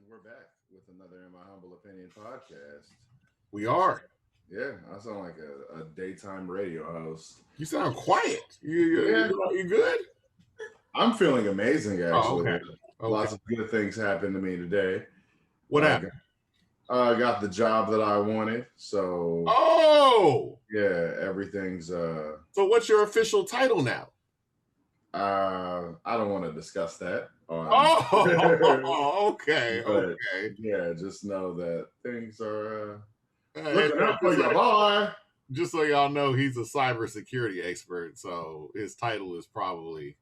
We're back with another, in my humble opinion, podcast. We are. Yeah, I sound like a daytime radio host. You sound quiet. Yeah, You good? I'm feeling amazing Oh, actually. okay. Okay. Lots of good things happened to me today. What I happened? got the job that I wanted, so Oh, yeah, everything's. so what's your official title now? I don't want to discuss that on. Oh, okay. But Okay. yeah, just know that things are And looking up for you, boy. just so y'all know, he's a cybersecurity expert, so his title is probably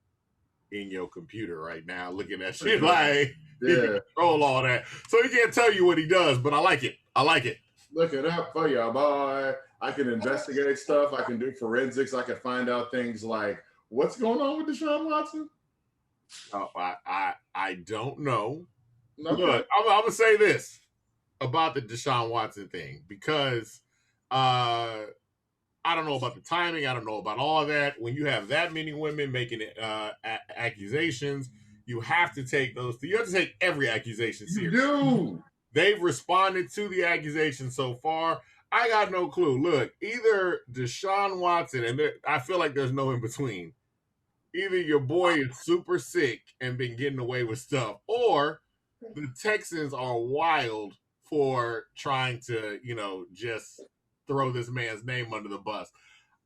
in your computer right now, looking at shit like he can Yeah, control all that. So he can't tell you what he does, but I like it. I like it. looking up for you, boy. I can investigate stuff. I can do forensics. I can find out things like what's going on with Deshaun Watson. Oh, I don't know. Okay. Look, I'm gonna say this about the Deshaun Watson thing because I don't know about the timing. I don't know about all of that. When you have that many women making accusations, you have to take those. You have to take every accusation You seriously. do. They've responded to the accusation so far. I got no clue. Look, either Deshaun Watson, and I feel like there's no in between. Either your boy is super sick and been getting away with stuff, or the Texans are wild for trying to, just throw this man's name under the bus.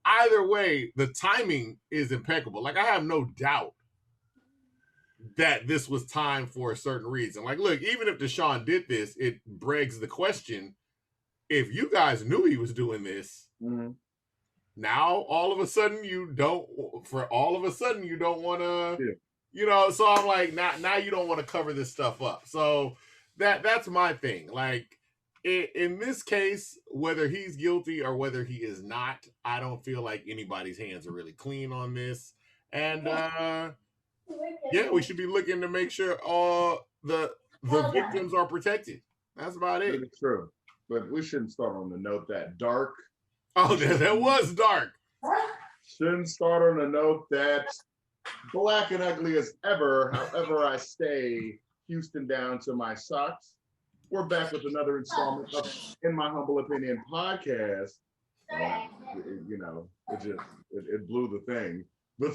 Either way, the timing is impeccable. Like, I have no doubt that this was timed for a certain reason. Like, look, even if Deshaun did this, it begs the question, if you guys knew he was doing this, now all of a sudden you don't want to, so I'm like, now you don't want to cover this stuff up. So that's my thing. Like, in this case, whether he's guilty or whether he is not, I don't feel like anybody's hands are really clean on this. And yeah, we should be looking to make sure all the victims are protected. That's about it. It's true. But we shouldn't start on the note that dark. Oh, that was dark. Shouldn't start on a note that black and ugly as ever. However, I stay Houston down to my socks. We're back with another installment of In My Humble Opinion podcast. It blew the thing. But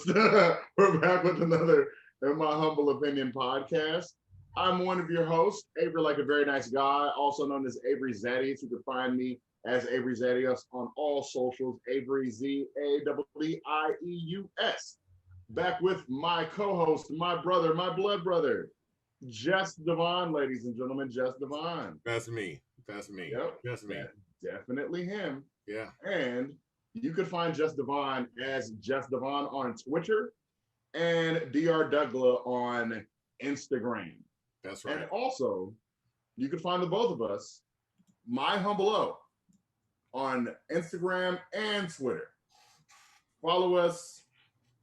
we're back with another In My Humble Opinion podcast. I'm one of your hosts, Avery, like a very nice guy, also known as Avery Zadius. You can find me as Avery Zadius on all socials, Avery Zadeius. Back with my co-host, my brother, my blood brother, Jess Devon, ladies and gentlemen, Jess Devon. That's me. Yep. That's me. Definitely him. Yeah. And you could find Jess Devon as Jess Devon on Twitter and Dr. Douglas on Instagram. That's right. And also, you can find the both of us, My Humble O, on Instagram and Twitter. Follow us.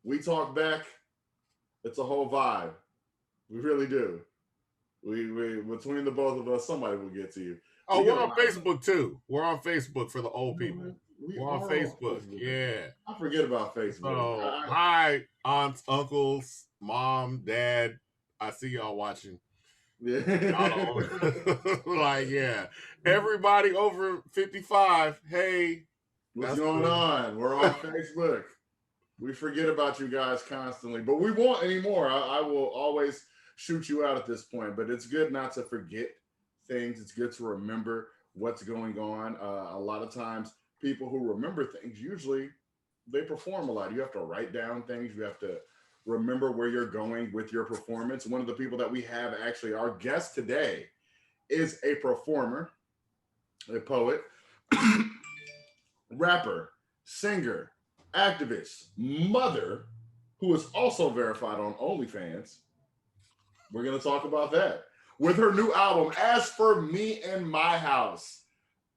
We talk back. It's a whole vibe. We really do. We between the both of us, somebody will get to you. Oh, we're on Facebook too. We're on Facebook for the old people. We're on Facebook. Yeah. I forget about Facebook. So, hi, aunts, uncles, mom, dad. I see y'all watching. Yeah. Like, yeah. Everybody over 55, hey. What's going on? We're on Facebook. We forget about you guys constantly, but we won't anymore. I will always shoot you out at this point, but it's good not to forget things. It's good to remember what's going on. A lot of times, people who remember things, usually they perform a lot. You have to write down things. You have to remember where you're going with your performance. One of the people that we have, actually, our guest today, is a performer, a poet, rapper, singer, activist, mother, who is also verified on OnlyFans. We're going to talk about that. With her new album, As For Me in My House,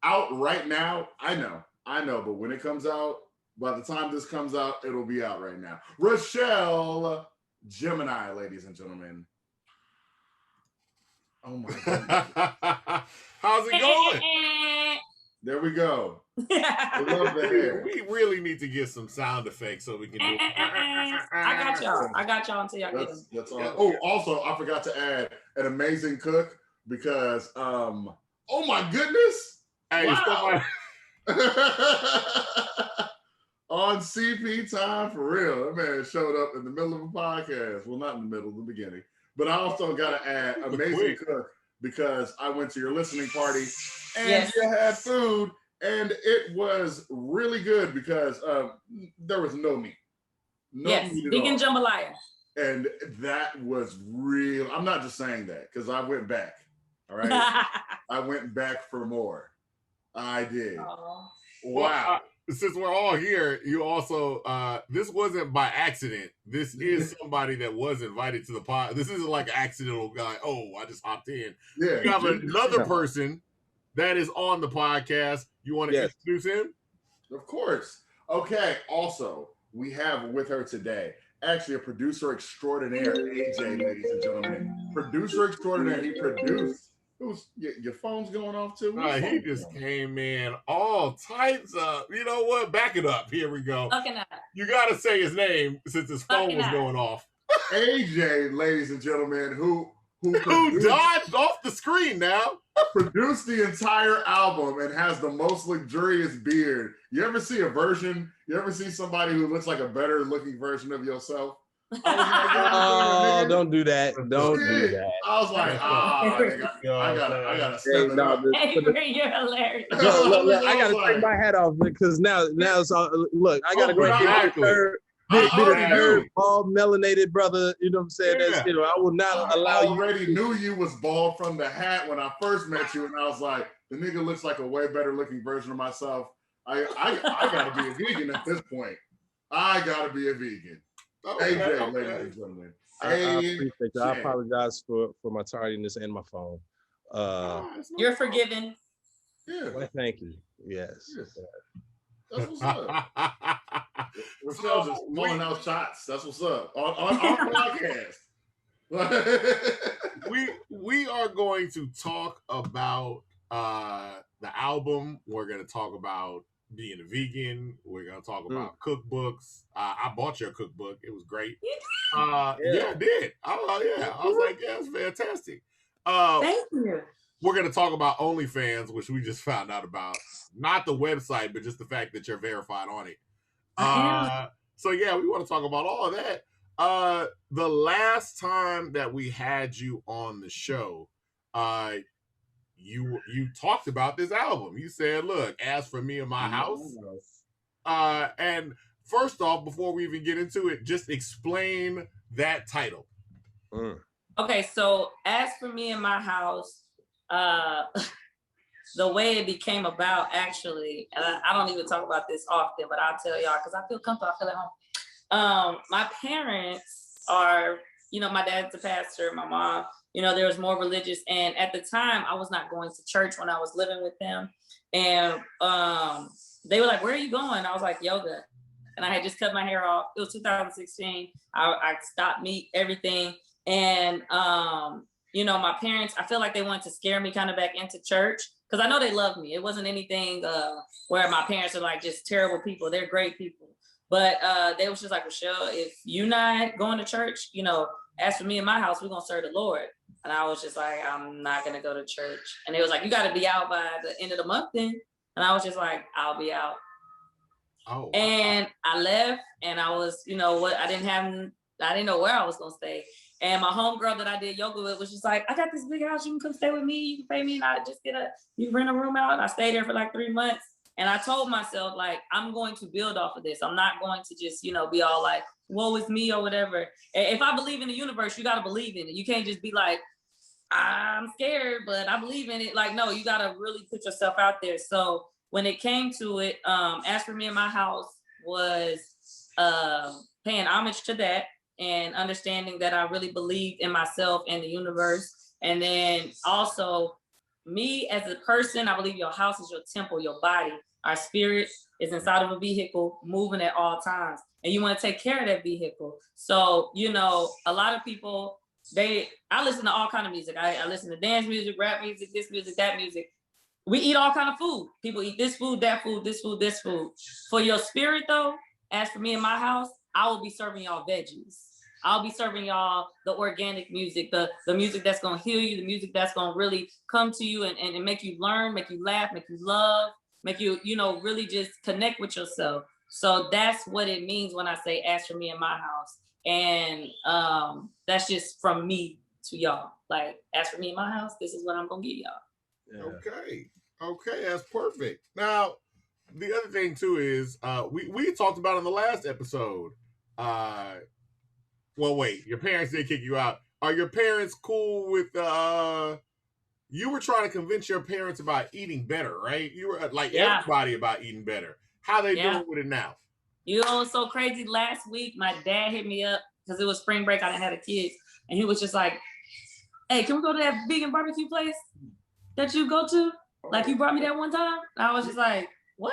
out right now. I know, but when it comes out, by the time this comes out, it'll be out right now. Richelle Gemini, ladies and gentlemen. Oh my God. How's it going? There we go. I love the hair. We really need to get some sound effects so we can do I got y'all until y'all get them. That's all. Oh, also, I forgot to add an amazing cook because oh my goodness. Hey, Wow. On CP time for real. That man showed up in the middle of a podcast. Well, not in the middle, the beginning. But I also got to add amazing cook because I went to your listening party and you had food and it was really good because there was no meat. No meat at vegan all. jambalaya. And that was real. I'm not just saying that because I went back. All right. I went back for more. I did. Wow. Well, since we're all here, you also, this wasn't by accident. This is somebody that was invited to the pod. This isn't like an accidental guy. Oh, I just hopped in. Yeah, you have another person that is on the podcast. You want to introduce him? Of course. Okay. Also, we have with her today, actually a producer extraordinaire, AJ, ladies and gentlemen. Producer extraordinaire. He produced. Your phone's going off too? He just came in all types of, you know what? Back it up. Here we go. You got to say his name since his phone was going off. AJ, ladies and gentlemen, who dodged off the screen now. Produced the entire album and has the most luxurious beard. You ever see somebody who looks like a better looking version of yourself? Oh, don't do that. Don't do that. I was like, I gotta step it up. You're hilarious. Look, I gotta take my hat off because now it's all, look, I gotta go third bald melanated brother, you know what I'm saying? That's, you know, I will not allow you. I already knew you was bald from the hat when I first met you, and I was like, the nigga looks like a way better looking version of myself. I gotta be a vegan at this point. I gotta be a vegan. AJ, ladies and gentlemen. I appreciate you. I apologize for my tardiness and my phone. You're forgiven. Yeah. Well, thank you. Yes. That's what's up. Richelle just pulling out shots. That's what's up. On our podcast. we are going to talk about the album. We're going to talk about being a vegan. We're going to talk about cookbooks. I bought your cookbook. It was great. Yeah, I did. I was like, yeah, it's fantastic. Thank you. We're going to talk about OnlyFans, which we just found out about. Not the website, but just the fact that you're verified on it. So yeah, we want to talk about all of that. The last time that we had you on the show, you talked about this album. You said, look, as for me and my house. And first off, before we even get into it, just explain that title. Okay, so as for me and my house, the way it became about, actually, and I don't even talk about this often, but I'll tell y'all because I feel comfortable. I feel at home. My parents are, you know, my dad's a pastor, my mom, you know, there was more religious. And at the time, I was not going to church when I was living with them. And they were like, where are you going? I was like, yoga. And I had just cut my hair off. It was 2016. I stopped meat, everything. And, you know, my parents, I feel like they wanted to scare me kind of back into church because I know they love me. It wasn't anything where my parents are like just terrible people. They're great people. But they was just like, Richelle, if you're not going to church, you know, as for me and my house, we're going to serve the Lord. And I was just like, I'm not going to go to church. And it was like, you got to be out by the end of the month then. And I was just like, I'll be out. Oh. And I left and I was, you know what, I didn't know where I was going to stay. And my homegirl that I did yoga with was just like, I got this big house. You can come stay with me. You can pay me. And I just you rent a room out. And I stayed there for like 3 months. And I told myself, like, I'm going to build off of this. I'm not going to just, you know, be all like, woe is me or whatever. If I believe in the universe, you got to believe in it. You can't just be like, I'm scared, but I believe in it. Like, no, you got to really put yourself out there. So when it came to it, as for me and my house was paying homage to that. And understanding that I really believed in myself and the universe. And then also me as a person, I believe your house is your temple, your body. Our spirit is inside of a vehicle moving at all times. And you want to take care of that vehicle. So, you know, a lot of people, I listen to all kind of music. I listen to dance music, rap music, this music, that music. We eat all kind of food. People eat this food, that food, this food, this food. For your spirit though, as for me and my house, I will be serving y'all veggies. I'll be serving y'all the organic music, the music that's gonna heal you, the music that's gonna really come to you and make you learn, make you laugh, make you love, make you, really just connect with yourself. So that's what it means when I say ask for me in my house. And that's just from me to y'all. Like, ask for me in my house, this is what I'm gonna give y'all. Yeah. Okay, that's perfect. Now, the other thing too is we talked about in the last episode. Well, wait, your parents did kick you out. Are your parents cool with you were trying to convince your parents about eating better, right? You were like everybody about eating better. How they doing with it now? You know, it's so crazy. Last week, my dad hit me up because it was spring break. I didn't have a kid. And he was just like, hey, can we go to that vegan barbecue place that you go to? Like, you brought me that one time? And I was just like, what?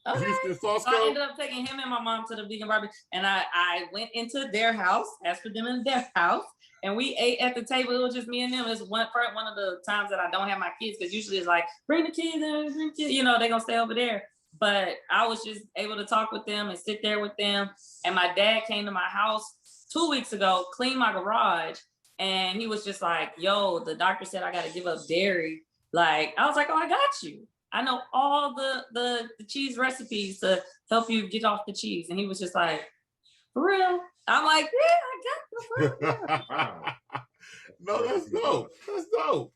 Okay. So I ended up taking him and my mom to the vegan barbecue. And I went into their house, asked for them in their house, and we ate at the table. It was just me and them. It's one of the times that I don't have my kids, because usually it's like, bring the kids in, they're going to stay over there. But I was just able to talk with them and sit there with them. And my dad came to my house 2 weeks ago, cleaned my garage. And he was just like, yo, the doctor said I got to give up dairy. Like, I was like, oh, I got you. I know all the cheese recipes to help you get off the cheese. And he was just like, for real? I'm like, yeah, I got the No, that's dope. That's dope.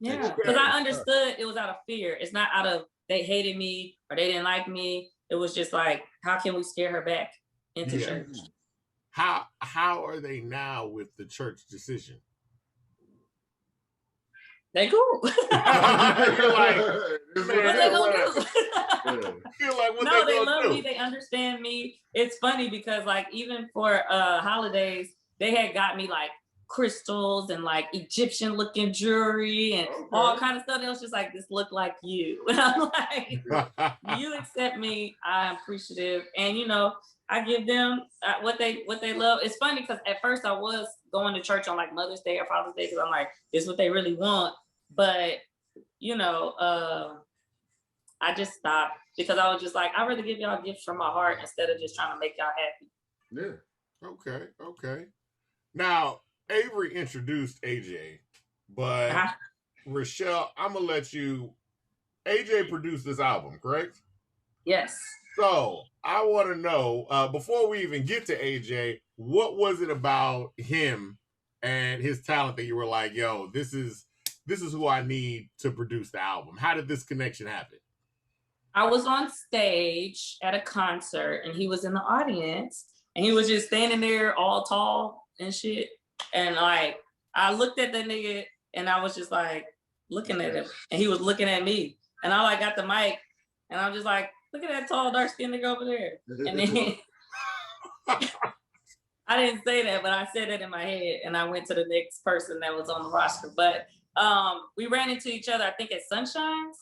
Yeah, because I understood it was out of fear. It's not out of they hated me or they didn't like me. It was just like, how can we scare her back into church? How are they now with the church decision? They cool. You're like, what they gonna do? You're like, what no, they love do? me. They understand me. It's funny because like even for holidays, they had got me like crystals and like Egyptian looking jewelry and all kind of stuff. It was just like, this look like you. And I'm like, you accept me. I'm appreciative. And I give them what they love. It's funny because at first I was going to church on like Mother's Day or Father's Day because I'm like, this is what they really want. But I just stopped because I was just like, I'd rather give y'all gifts from my heart instead of just trying to make y'all happy. Yeah. Okay. Now, Avery introduced AJ, but Richelle, I'm gonna let you. AJ produced this album, correct? Yes. So I want to know before we even get to AJ, what was it about him and his talent that you were like, yo, this is who I need to produce the album? How did this connection happen? I was on stage at a concert and he was in the audience and he was just standing there all tall and shit. And like, I looked at the nigga and I was just like looking at him and he was looking at me. And I like got the mic and I'm just like, look at that tall, dark skinned nigga over there. And then I didn't say that, but I said it in my head and I went to the next person that was on the roster. But we ran into each other, I think at Sunshine's.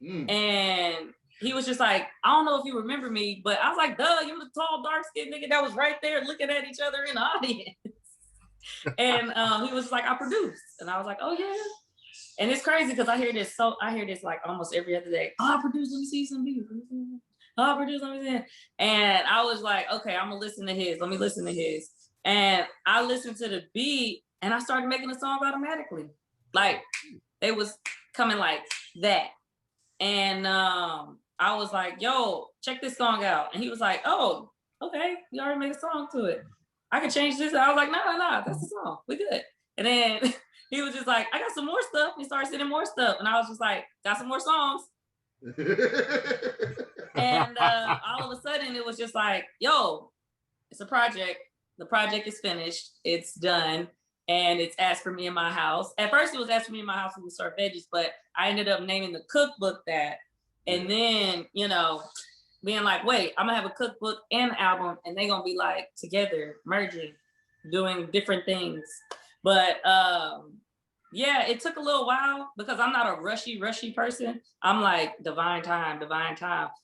And he was just like, I don't know if you remember me, but I was like, duh, you were the tall, dark-skinned nigga that was right there looking at each other in the audience. And he was like, I produced. And I was like, oh yeah. And it's crazy because I hear this like almost every other day. Oh, I produced, let me see some beats. Oh, I produced, let me see. And I was like, okay, I'm gonna listen to his. Let me listen to his. And I listened to the beat and I started making the songs automatically. Like they was coming like that. And I was like, yo, check this song out. And he was like, oh, okay, you already made a song to it. I can change this. I was like, no, that's the song. We good. And then he was just like, I got some more stuff. He started sending more stuff. And I was just like, got some more songs. And all of a sudden it was just like, yo, it's a project. The project is finished. It's done. And it's Ask for Me in My House. At first it was Ask for Me in My House when we serve veggies, but I ended up naming the cookbook that. And then, being like, wait, I'm gonna have a cookbook and album and they're gonna be like together, merging, doing different things. But yeah, it took a little while because I'm not a rushy person. I'm like divine time.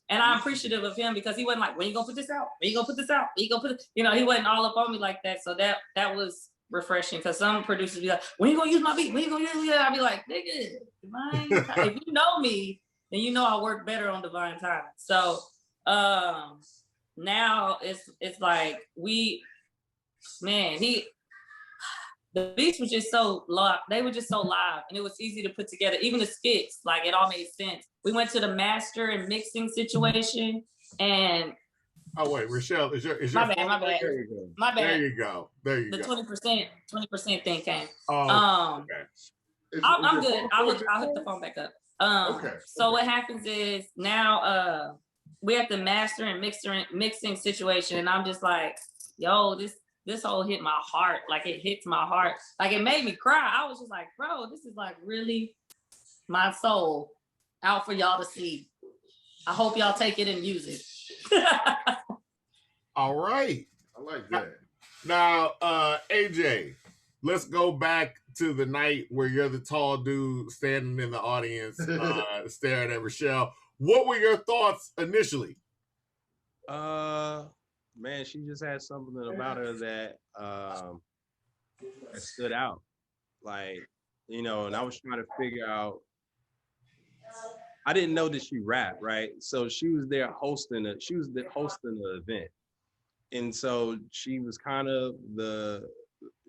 And I'm appreciative of him because he wasn't like, when you gonna put this out? When you gonna put this out? When you gonna put it? He wasn't all up on me like that. So that was refreshing because some producers be like, when you gonna use my beat? When you gonna use it? I'll be like, nigga, divine time. If you know me, then you know I work better on divine time. So now it's like man, the beats were just so live. They were just so live, and it was easy to put together. Even the skits, like it all made sense. We went to the master and mixing situation, and oh wait, Richelle, is your my bad. My bad. There you go. The 20% thing came. Oh, okay. I'm good. I'll hook the phone back up. So what happens is now we're at the master and mixing situation, and I'm just like, yo, this whole hit my heart. Like it hits my heart. Like it made me cry. I was just like, bro, this is like really my soul out for y'all to see. I hope y'all take it and use it. All right. I like that. Now, AJ, let's go back to the night where you're the tall dude standing in the audience, staring at Richelle. What were your thoughts initially? Man, she just had something about her that stood out. Like, you know, and I was trying to figure out. I didn't know that she rapped, right? So she was there hosting the event. And so she was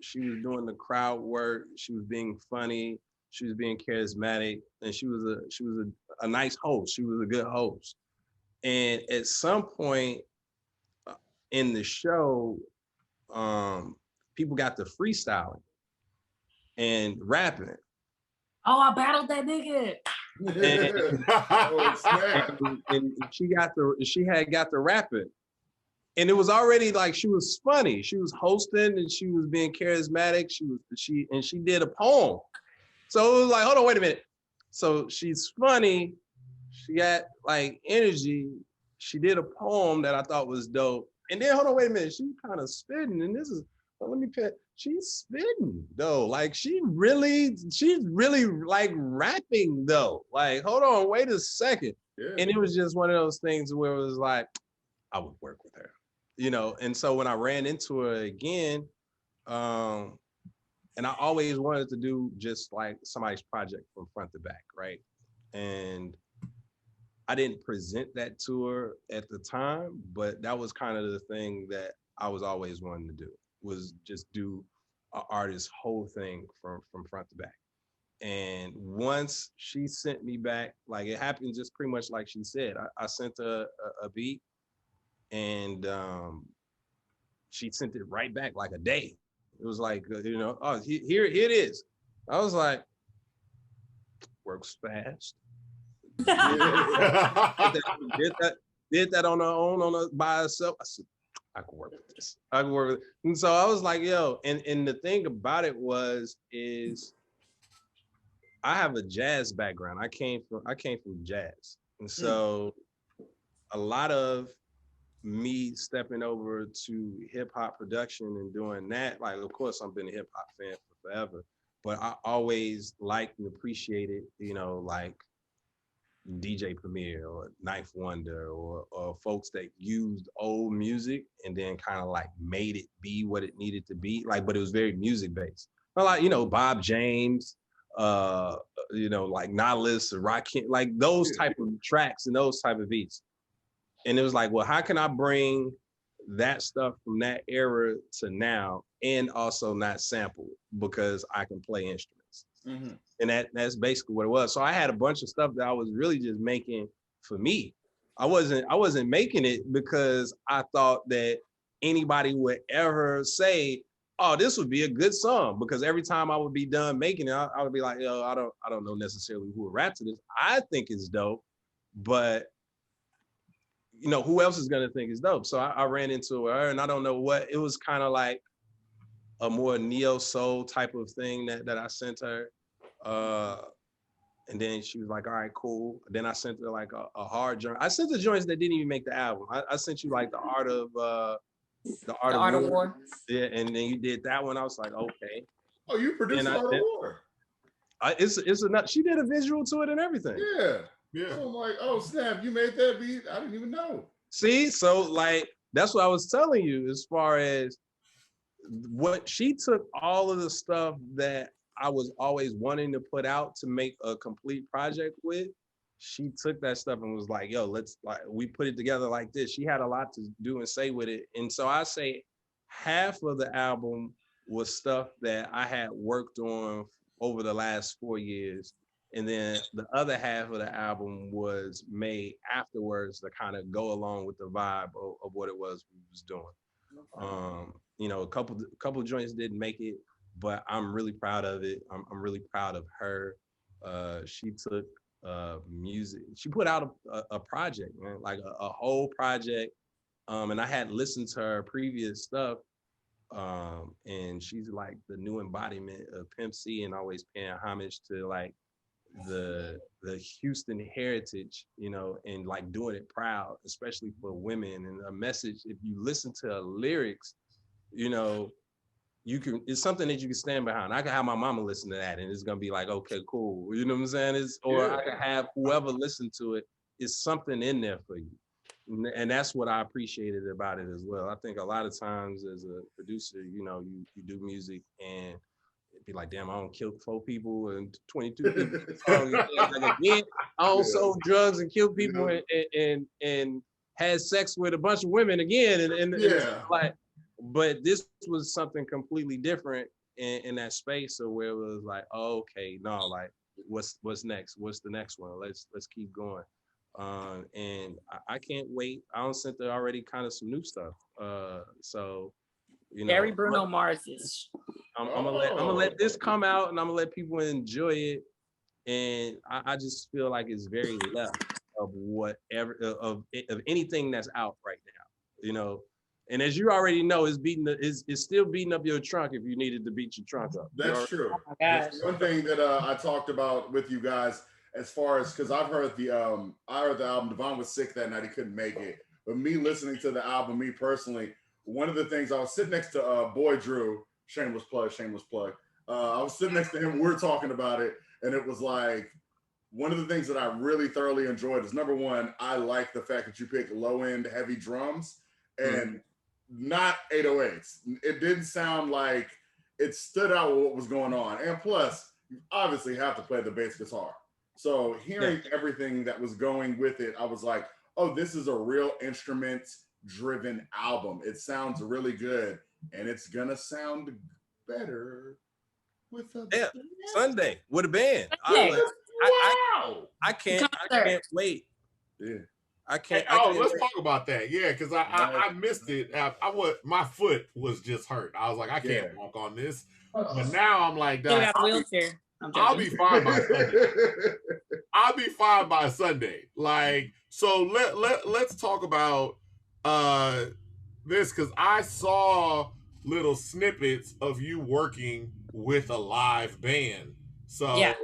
she was doing the crowd work. She was being funny. She was being charismatic, and she was a nice host. She was a good host. And at some point in the show, people got to freestyling and rapping. Oh, I battled that nigga. And she had got the rapping. And it was already like she was funny. She was hosting and she was being charismatic. She did a poem. So it was like, hold on, wait a minute. So she's funny. She got like energy. She did a poem that I thought was dope. And then hold on, wait a minute. She kind of spitting. And this is, she's spitting though. Like she's really like rapping though. Like, hold on, wait a second. Yeah. And it was just one of those things where it was like, I would work with her. You know, and so when I ran into her again, and I always wanted to do just like somebody's project from front to back, right? And I didn't present that to her at the time, but that was kind of the thing that I was always wanting to do, was just do an artist's whole thing from front to back. And once she sent me back, like it happened just pretty much like she said, I sent her a beat, and she sent it right back like a day. It was like, you know, oh, here it is. I was like, works fast. did that on her own, by herself. I said, I can work with this. I can work with it. And so I was like, yo, and the thing about it is I have a jazz background. I came from jazz. And so a lot of me stepping over to hip hop production and doing that, like, of course, I've been a hip hop fan for forever, but I always liked and appreciated, you know, like DJ Premier or Knife Wonder or folks that used old music and then kind of like made it be what it needed to be, like, but it was very music based. Like, you know, Bob James, you know, like Nihilist or Rock, like those type of tracks and those type of beats. And it was like, well, how can I bring that stuff from that era to now and also not sample, because I can play instruments. Mm-hmm. And that's basically what it was. So I had a bunch of stuff that I was really just making for me. I wasn't making it because I thought that anybody would ever say, oh, this would be a good song, because every time I would be done making it, I would be like, yo, I don't know necessarily who would rap to this. I think it's dope, but you know, who else is gonna think it's dope? So I ran into her, and I don't know what, it was kind of like a more neo soul type of thing that I sent her. And then she was like, all right, cool. Then I sent her like a hard joint. I sent the joints that didn't even make the album. I sent you like the Art of War. Yeah, and then you did that one. I was like, okay. Oh, you produced the Art of War. It's enough. She did a visual to it and everything. Yeah. Yeah. So I'm like, oh snap, you made that beat? I didn't even know. See, so like that's what I was telling you as far as what she took all of the stuff that I was always wanting to put out to make a complete project with. She took that stuff and was like, yo, let's, like, we put it together like this. She had a lot to do and say with it. And so I say, half of the album was stuff that I had worked on over the last 4 years. And then the other half of the album was made afterwards to kind of go along with the vibe of what it was we was doing. You know, a couple of joints didn't make it, but I'm really proud of it. I'm really proud of her. She took music. She put out a project, man, like a whole project. And I had listened to her previous stuff. And she's like the new embodiment of Pimp C and always paying homage to like the Houston heritage, you know, and like doing it proud, especially for women. And a message, if you listen to her lyrics, you know, it's something that you can stand behind. I can have my mama listen to that and it's gonna be like, okay, cool. You know what I'm saying? I can have whoever listen to it. It's something in there for you. And that's what I appreciated about it as well. I think a lot of times as a producer, you know, you do music and it'd be like, damn, I don't kill 4 people and 22 people. Like, again, I don't sold drugs and killed people and had sex with a bunch of women again. And like, but this was something completely different in that space. So where it was like, oh, okay, no, like, what's next? What's the next one? Let's keep going. And I can't wait. I don't sent there already kind of some new stuff. So, you know, Gary Bruno Mars's. I'm gonna let this come out and I'm gonna let people enjoy it. And I just feel like it's very left of whatever of anything that's out right now, you know. And as you already know, it's still beating up your trunk if you needed to beat your trunk up. That's true. Oh my gosh. That's one thing that I talked about with you guys as far as, because I've heard the album. Devon was sick that night; he couldn't make it. But me listening to the album, me personally, one of the things, I was sitting next to Boy Drew. Shameless plug. I was sitting next to him. We were talking about it, and it was like one of the things that I really thoroughly enjoyed is, number one, I like the fact that you pick low end heavy drums and not 808s. It didn't sound like it stood out with what was going on. And plus, you obviously have to play the bass guitar. So hearing everything that was going with it, I was like, oh, this is a real instrument-driven album. It sounds really good, and it's gonna sound better with a band. Sunday with a band. I can't wait. Yeah. I can't. Let's talk about that. Yeah, because I missed it. My foot was just hurt. I was like, I can't walk on this. But now I'm like, got a wheelchair. I'll be fine by Sunday. I'll be fine by Sunday. Like, so let's talk about this, because I saw little snippets of you working with a live band. So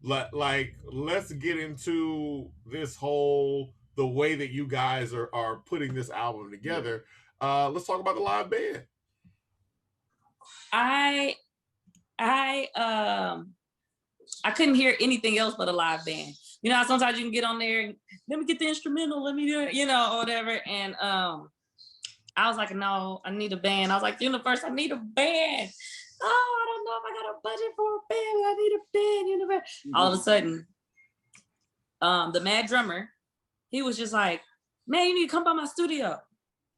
let's get into this whole, the way that you guys are putting this album together. Let's talk about the live band. I couldn't hear anything else but a live band. You know, sometimes you can get on there and let me get the instrumental, let me do it, you know, or whatever. And I was like, no, I need a band. I was like, universe, I need a band. Oh, I don't know if I got a budget for a band, but I need a band, universe. All of a sudden, the mad drummer, he was just like, man, you need to come by my studio.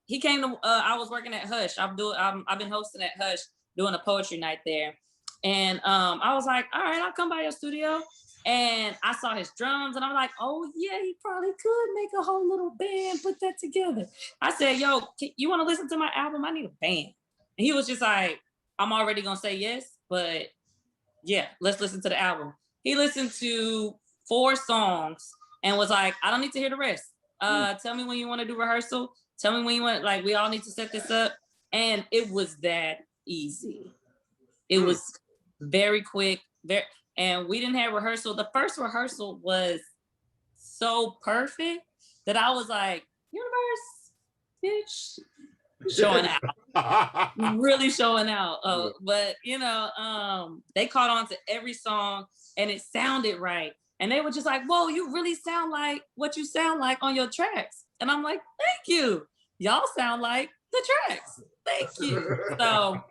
He came to, I was working at Hush. I've been hosting at Hush, doing a poetry night there. And I was like, all right, I'll come by your studio. And I saw his drums and I'm like, oh yeah, he probably could make a whole little band, put that together. I said, yo, you want to listen to my album? I need a band. And he was just like, I'm already gonna say yes, but yeah, let's listen to the album. He listened to 4 songs and was like, I don't need to hear the rest. Tell me when you want to do rehearsal. Tell me when you want, like, we all need to set this up. And it was that easy. It was very quick, and we didn't have rehearsal. The first rehearsal was so perfect that I was like, universe, bitch, showing out. Really showing out. But, you know, they caught on to every song and it sounded right. And they were just like, whoa, you really sound like what you sound like on your tracks. And I'm like, thank you. Y'all sound like the tracks. Thank you. So,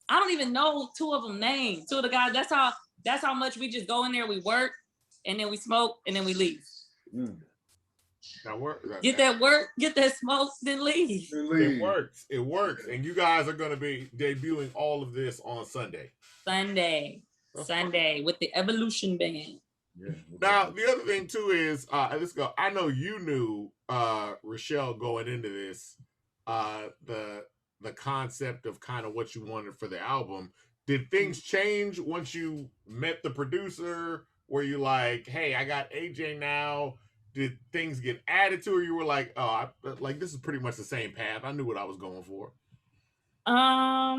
I don't even know 2 of them names. 2 of the guys. That's how much we just go in there, we work, and then we smoke, and then we leave. Get that work, get that smoke, then leave. It works. It works. And you guys are going to be debuting all of this on Sunday. Sunday with the Evolution Band. Yeah. Now, the other thing too is, let's go. I know you knew, Richelle, going into this, the concept of kind of what you wanted for the album. Did things change once you met the producer? Were you like, hey, I got AJ now? Did things get added to, or you were like, oh, like this is pretty much the same path? I knew what I was going for. I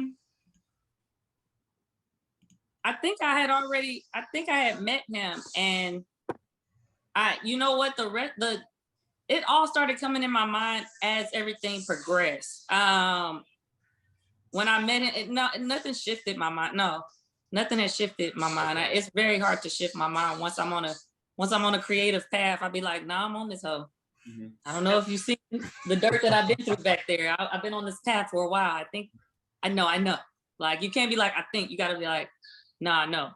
think I had met him, and you know what, it all started coming in my mind as everything progressed. When I met him, nothing shifted my mind. No, nothing has shifted my mind. It's very hard to shift my mind once I'm on a creative path. I'll be like, nah, I'm on this hoe. Mm-hmm. I don't know if you see the dirt that I've been through back there. I've been on this path for a while. I think I know. Like, you can't be like, I think. You got to be like, nah, no.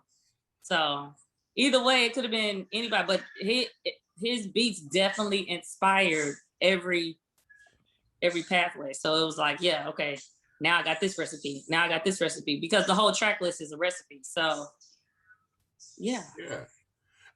So either way, it could have been anybody, but his beats definitely inspired every pathway. So it was like, yeah, okay, now I got this recipe. Now I got this recipe, because the whole track list is a recipe. So yeah. Yeah.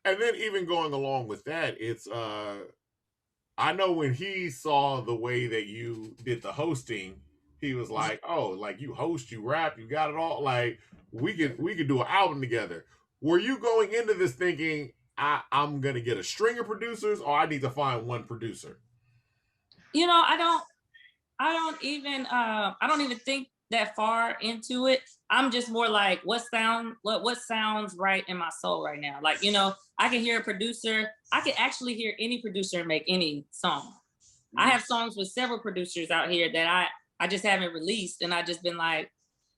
And then even going along with that, it's I know when he saw the way that you did the hosting, he was like, oh, like you host, you rap, you got it all. Like we could do an album together. Were you going into this thinking I'm gonna get a string of producers, or I need to find one producer? You know, I don't even think that far into it. I'm just more like, what sounds right in my soul right now. Like, you know, I can hear a producer. I can actually hear any producer make any song. Mm-hmm. I have songs with several producers out here that I just haven't released, and I just been like,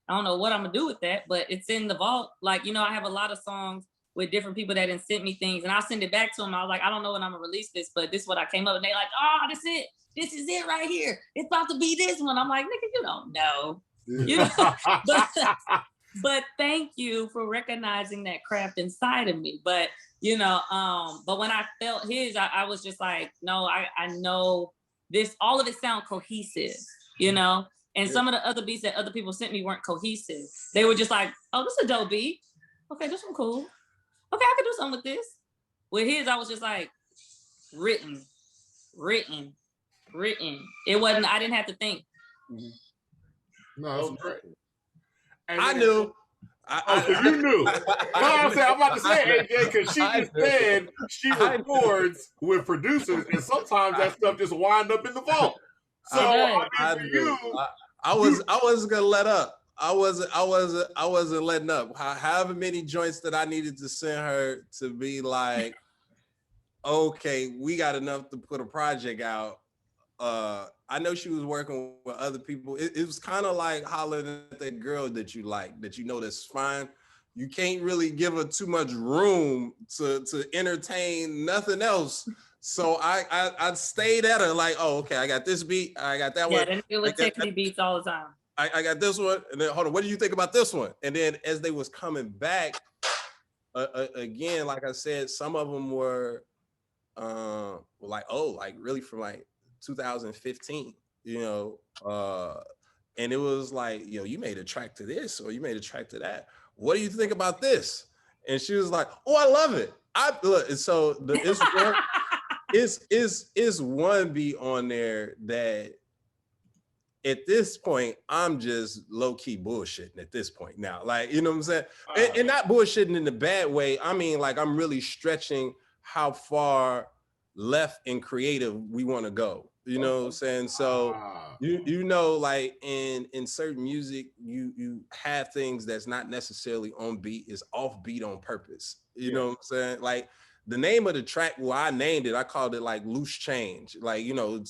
I don't know what I'm gonna do with that, but it's in the vault. Like, you know, I have a lot of songs with different people that didn't send me things, and I'll send it back to them. I was like, I don't know when I'm gonna release this, but this is what I came up with. And they like, oh, this is it. This is it right here. It's about to be this one. I'm like, nigga, you don't know. You know? but thank you for recognizing that craft inside of me. But, you know, but when I felt his, I was just like, no, I know this, all of it sound cohesive, you know? And some of the other beats that other people sent me weren't cohesive. They were just like, oh, this is a dope beat. Okay, this one cool. Okay, I can do something with this. With his, I was just like, written. It wasn't, I didn't have to think. Mm-hmm. No, that's great. And I knew. So you knew. No, I'm about to say, AJ, because she just said she records with producers, and sometimes that stuff just wind up in the vault. So I wasn't gonna let up. I wasn't letting up. However many joints that I needed to send her to be like, okay, we got enough to put a project out. I know she was working with other people. It was kind of like hollering at that girl that you like, that you know that's fine. You can't really give her too much room to entertain nothing else. So I stayed at her like, oh, okay, I got this beat, I got that one. Yeah, it would take me beats all the time. I got this one, and then hold on, what do you think about this one? And then as they was coming back, again, like I said, some of them were like, oh, like really from like 2015, you know, and it was like, yo, you made a track to this, or you made a track to that. What do you think about this? And she was like, oh, I love it. So it's one beat on there that at this point, I'm just low-key bullshitting at this point now. Like, you know what I'm saying? And not bullshitting in the bad way. I mean, like, I'm really stretching how far left and creative we want to go. You know what I'm saying? So, you know, like in certain music, you have things that's not necessarily on beat, is off beat on purpose. You know what I'm saying? Like, the name of the track, well, I named it, I called it like Loose Change. Like, you know,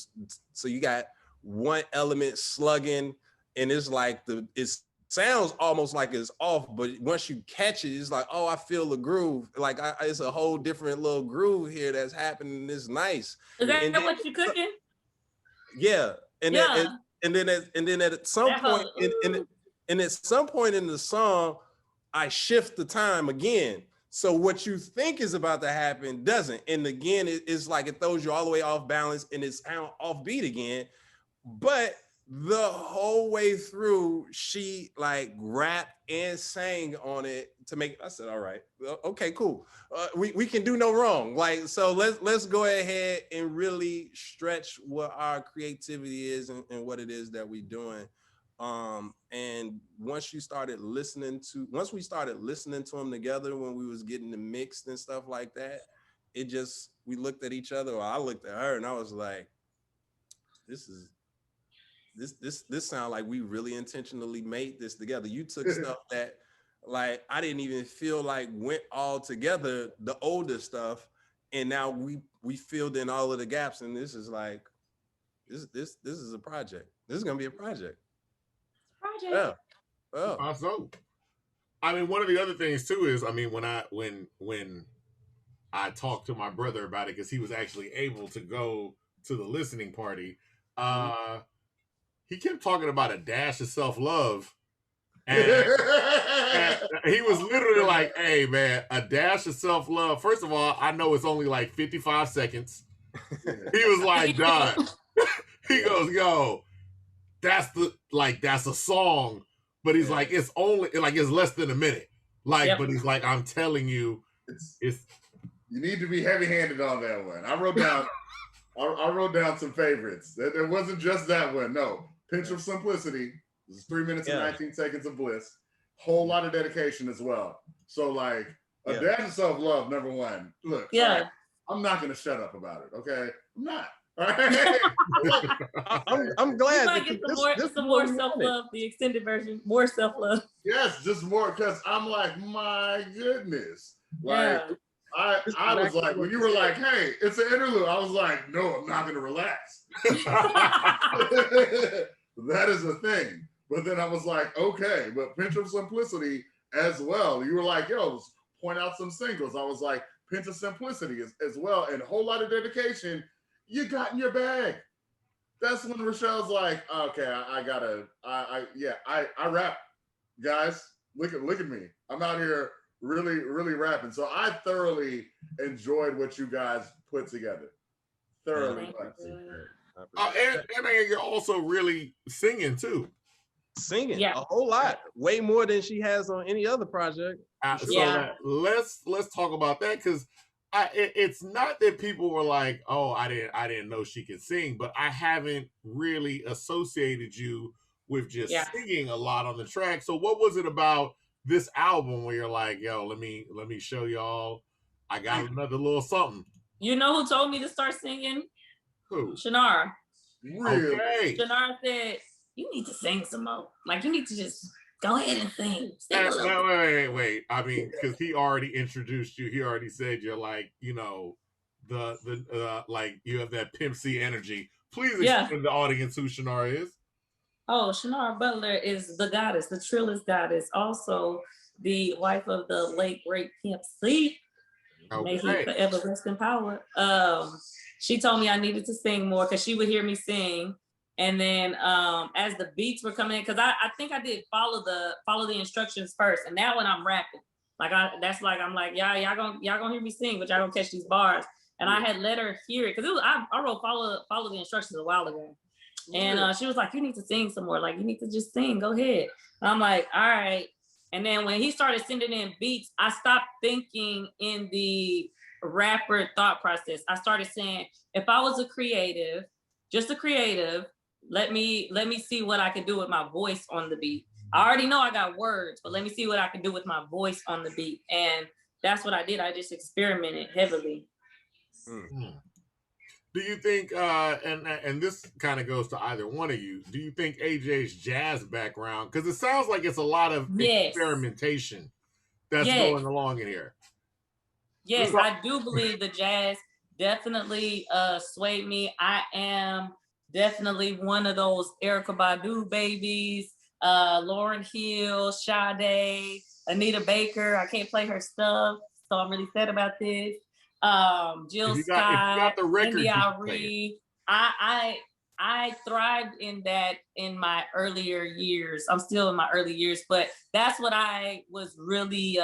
so you got one element slugging, and it's like it sounds almost like it's off, but once you catch it, it's like, oh, I feel the groove. Like it's a whole different little groove here that's happening. It's nice. Is that what you cooking? Yeah, and then at some point, and at some point in the song, I shift the time again. So what you think is about to happen doesn't. And again, it's like it throws you all the way off balance and it's off beat again. But the whole way through, she like rapped and sang on it to make. I said, all right, okay, cool. We can do no wrong. Like, so let's go ahead and really stretch what our creativity is and what it is that we're doing. And once we started listening to them together when we was getting the mixed and stuff like that, we looked at each other, or I looked at her and I was like, this sound like we really intentionally made this together. You took stuff that like I didn't even feel like went all together, the older stuff, and now we filled in all of the gaps, and this is like this is a project. This is gonna be a project. Yeah. Oh. So, I mean, one of the other things too is, I mean, when I talked to my brother about it, because he was actually able to go to the listening party, he kept talking about a dash of self-love. And he was literally like, hey, man, a dash of self-love. First of all, I know it's only like 55 seconds. He was like, John, he goes, yo, that's a song. But he's like, it's only, like, it's less than a minute. Like, but he's like, I'm telling you, it's. You need to be heavy-handed on that one. I wrote down some favorites. There wasn't just that one. No. Pinch of Simplicity. This is 3 minutes and 19 seconds of bliss. Whole lot of dedication as well. So like a dash of self-love, number one. Look, right, I'm not gonna shut up about it. Okay, I'm not. All right. I'm glad. You might get some more self-love, the extended version, more self-love. Yes, just more, because I'm like, my goodness. Like I was like, when you were like, hey, it's an interlude, I was like, no, I'm not gonna relax. That is a thing. But then I was like, okay, but Pinch of Simplicity as well. You were like, yo, point out some singles. I was like, Pinch of Simplicity as well. And a whole lot of dedication you got in your bag. That's when Richelle's like, okay, I rap. Guys, look at me. I'm out here really, really rapping. So I thoroughly enjoyed what you guys put together. Thoroughly. And you're also really singing too. Singing a whole lot, way more than she has on any other project. So let's talk about that, because it's not that people were like, oh, I didn't know she could sing, but I haven't really associated you with just singing a lot on the track. So what was it about this album where you're like, yo, let me show y'all, I got another little something? You know who told me to start singing? Who? Shannara. Really? Okay. Shannara said, you need to sing some more. Like, you need to just go ahead and sing. Wait. I mean, because he already introduced you. He already said you're like, you know, the like you have that Pimp C energy. Please explain to the audience who Shannara is. Oh, Shannara Butler is the goddess, the trillist goddess. Also, the wife of the late great Pimp C. Okay. May he forever rest in power. She told me I needed to sing more because she would hear me sing. And then as the beats were coming in, because I think I did follow the instructions first. And now when I'm rapping, like I'm like, y'all gonna hear me sing, but y'all gonna catch these bars. And I had let her hear it because I wrote follow the instructions a while ago. And she was like, you need to sing some more. Like, you need to just sing. Go ahead. And I'm like, all right. And then when he started sending in beats, I stopped thinking in the rapper thought process. I started saying, if I was a creative, just a creative, let me see what I can do with my voice on the beat. I already know I got words, but let me see what I can do with my voice on the beat. And that's what I did. I just experimented heavily. Mm-hmm. Do you think, and this kind of goes to either one of you, do you think AJ's jazz background, because it sounds like it's a lot of experimentation that's going along in here. Yes, I do believe the jazz definitely swayed me. I am definitely one of those Erykah Badu babies, Lauryn Hill, Sade, Anita Baker. I can't play her stuff, so I'm really sad about this. Jill Scott, India Arie. I thrived in that in my earlier years. I'm still in my early years, but that's what I was really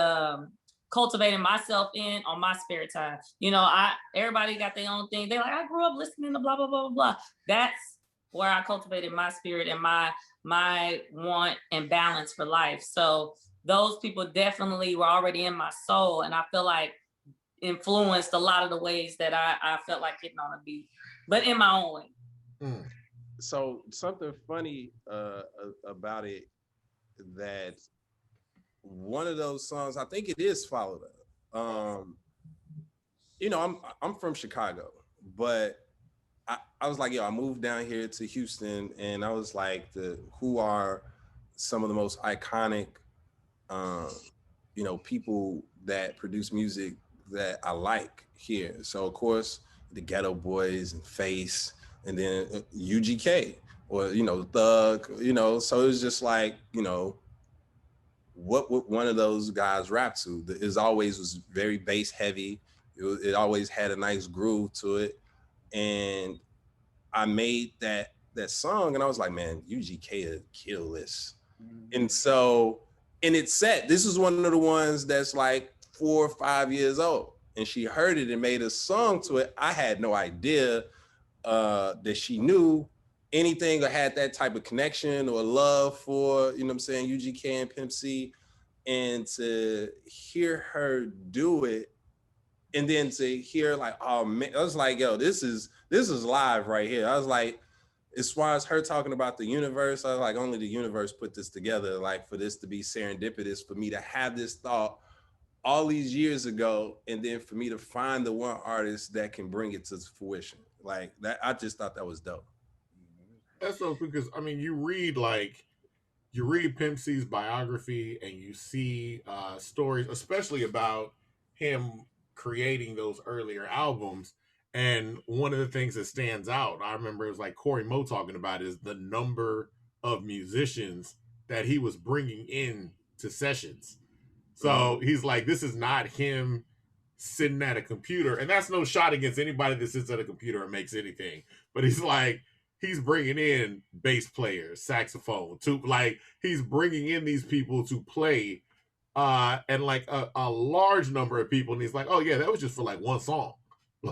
cultivating myself in on my spare time. You know, everybody got their own thing. They're like, I grew up listening to blah, blah, blah, blah, blah. That's where I cultivated my spirit and my want and balance for life. So those people definitely were already in my soul. And I feel like influenced a lot of the ways that I felt like getting on a beat, but in my own way. Mm. So something funny about it, that one of those songs, I think it is Followed Up. You know, I'm from Chicago, but I was like, yo, I moved down here to Houston, and I was like, who are some of the most iconic, you know, people that produce music that I like here. So of course, the Ghetto Boys and Face, and then UGK, or, you know, Thug, you know. So it was just like, you know, what would one of those guys rap to? It always was very bass heavy. It always had a nice groove to it. And I made that song, and I was like, man, UGK would kill this. And so, and it's set. This is one of the ones that's like 4 or 5 years old. And she heard it and made a song to it. I had no idea that she knew anything or had that type of connection or love for, you know what I'm saying, UGK and Pimp C. And to hear her do it, and then to hear like, oh man, I was like, yo, this is live right here. I was like, as far as her talking about the universe, I was like, only the universe put this together, like for this to be serendipitous, for me to have this thought all these years ago, and then for me to find the one artist that can bring it to fruition. Like that, I just thought that was dope. That's so, because I mean, you read Pimp C's biography, and you see stories, especially about him creating those earlier albums. And one of the things that stands out, I remember it was like Corey Mo talking about, is the number of musicians that he was bringing in to sessions. So he's like, this is not him sitting at a computer. And that's no shot against anybody that sits at a computer and makes anything. But he's like, he's bringing in bass players, saxophone, like he's bringing in these people to play, and like a large number of people. And he's like, oh yeah, that was just for like one song.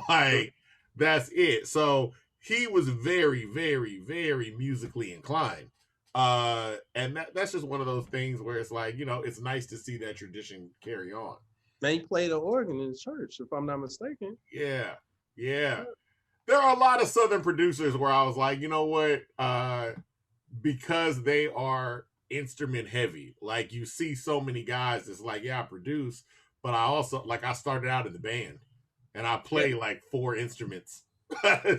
Like that's it. So he was very, very, very musically inclined. And that's just one of those things where it's like, you know, it's nice to see that tradition carry on. Man, he played the organ in church, if I'm not mistaken. Yeah. There are a lot of Southern producers where I was like, you know what? Because they are instrument heavy. Like you see so many guys that's like, yeah, I produce, but I also, like, I started out in the band and I play like 4 instruments.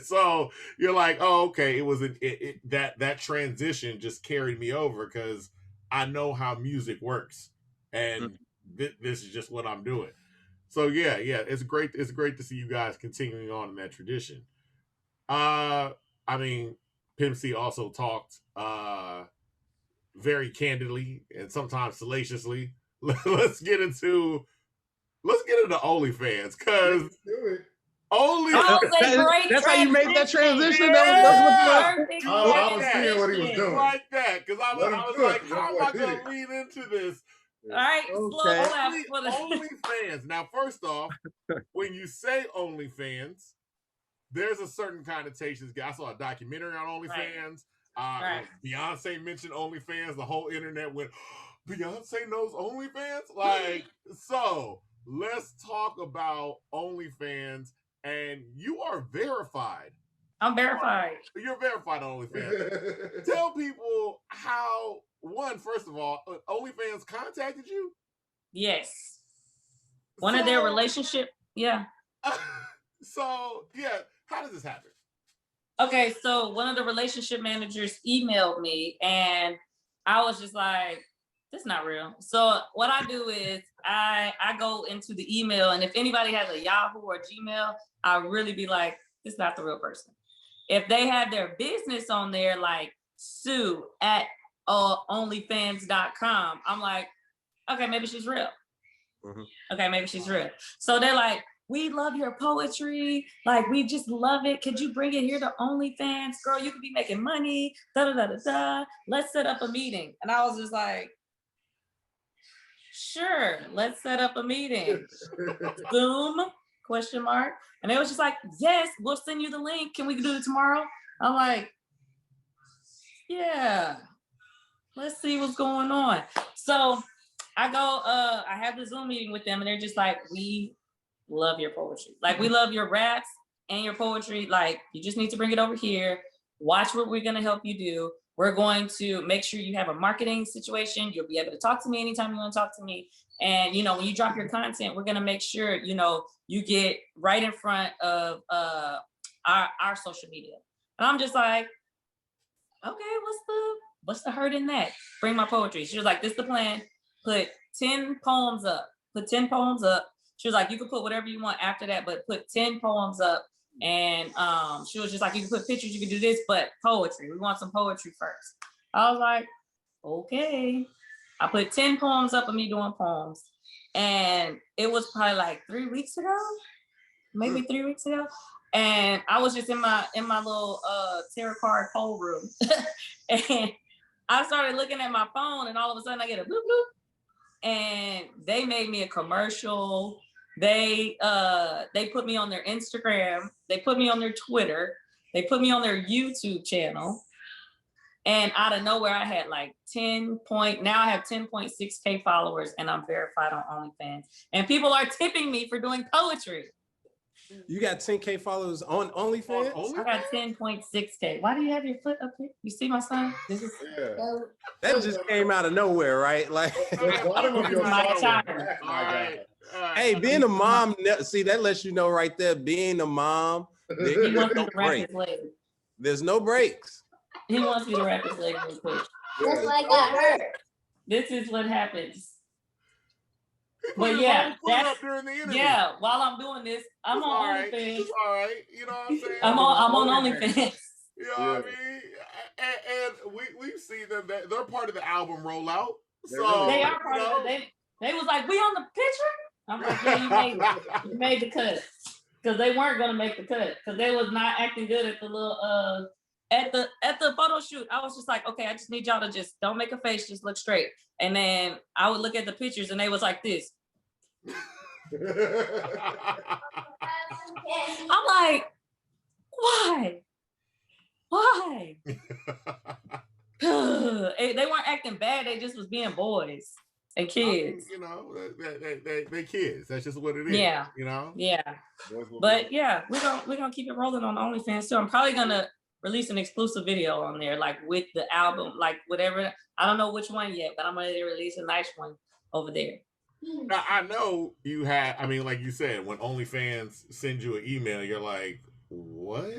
So you're like, oh, okay. It was that transition just carried me over because I know how music works, and this is just what I'm doing. So yeah, it's great. It's great to see you guys continuing on in that tradition. I mean, Pimp C also talked very candidly and sometimes salaciously. Let's get into OnlyFans, because that's how you made that transition. I was seeing what he was doing like that, because I was like, how am I going to lead into this? All right, OnlyFans. Now, first off, when you say OnlyFans, there's a certain connotation. I saw a documentary on OnlyFans. Right. Beyonce mentioned OnlyFans. The whole internet went, Beyonce knows OnlyFans? Like, so let's talk about OnlyFans. And you are verified. I'm verified. You're verified on OnlyFans. Tell people how, first of all, OnlyFans contacted you? Yes. One of their relationship, yeah. So, yeah, how does this happen? Okay, so one of the relationship managers emailed me, and I was just like, this is not real. So what I do is I go into the email, and if anybody has a Yahoo or Gmail, I really be like, this is not the real person. If they have their business on there, like Sue at onlyfans.com, I'm like, okay, maybe she's real. Okay, maybe she's real. So they're like, we love your poetry. Like, we just love it. Could you bring it here to OnlyFans? Girl, you could be making money. Da da da da da. Let's set up a meeting. And I was just like, sure, let's set up a meeting. Zoom, ? And they was just like, yes, we'll send you the link. Can we do it tomorrow? I'm like, yeah, let's see what's going on. So I go, I have the Zoom meeting with them and they're just like, we love your poetry. Like, we love your raps and your poetry. Like, you just need to bring it over here. Watch what we're going to help you do. We're going to make sure you have a marketing situation. You'll be able to talk to me anytime you want to talk to me. And, you know, when you drop your content, we're going to make sure, you know, you get right in front of our social media. And I'm just like, okay, what's the hurt in that? Bring my poetry. She was like, this is the plan. Put 10 poems up. Put 10 poems up. She was like, you can put whatever you want after that, but put 10 poems up. And she was just like, you can put pictures, you can do this, but poetry. We want some poetry first. I was like, okay. I put 10 poems up of me doing poems. And it was probably like 3 weeks ago, maybe 3 weeks ago. And I was just in my little tarot card poll room. And I started looking at my phone and all of a sudden I get a bloop bloop. And they made me a commercial. They put me on their Instagram. They put me on their Twitter. They put me on their YouTube channel. And out of nowhere, I had like now I have 10.6K followers and I'm verified on OnlyFans. And people are tipping me for doing poetry. You got 10K followers on OnlyFans? I got 10.6K. Why do you have your foot up here? You see my son? This is That just came out of nowhere, right? Like, The bottom of your My phone. child. Oh my God. hey, being a mom, see, that lets you know right there, being a mom, He there's wants me no to wrap break. his leg. There's no breaks. He wants me to wrap his leg real quick. That's why I got hurt. This is what happens. He put But his yeah, own foot that's- up during the interview. Yeah, while I'm doing this, I'm It's on all right. OnlyFans. It's all right. You know what I'm saying? I'm on OnlyFans. You know what I mean? And we see them. They're part of the album rollout. So They are part of it. They was like, we on the picture? I'm like, yeah, you made the cut. Because they weren't gonna make the cut. Because they was not acting good at the little at the photo shoot. I was just like, okay, I just need y'all to just don't make a face, just look straight. And then I would look at the pictures and they was like this. I'm like, why? They weren't acting bad. They just was being boys and kids. You know, they kids. That's just what it is. Yeah. You know. Yeah. But yeah, we're gonna keep it rolling on OnlyFans too. I'm probably gonna release an exclusive video on there, like with the album, like whatever. I don't know which one yet, but I'm gonna release a nice one over there. Now, I know you had. I mean, like you said, when OnlyFans sends you an email, you're like, what?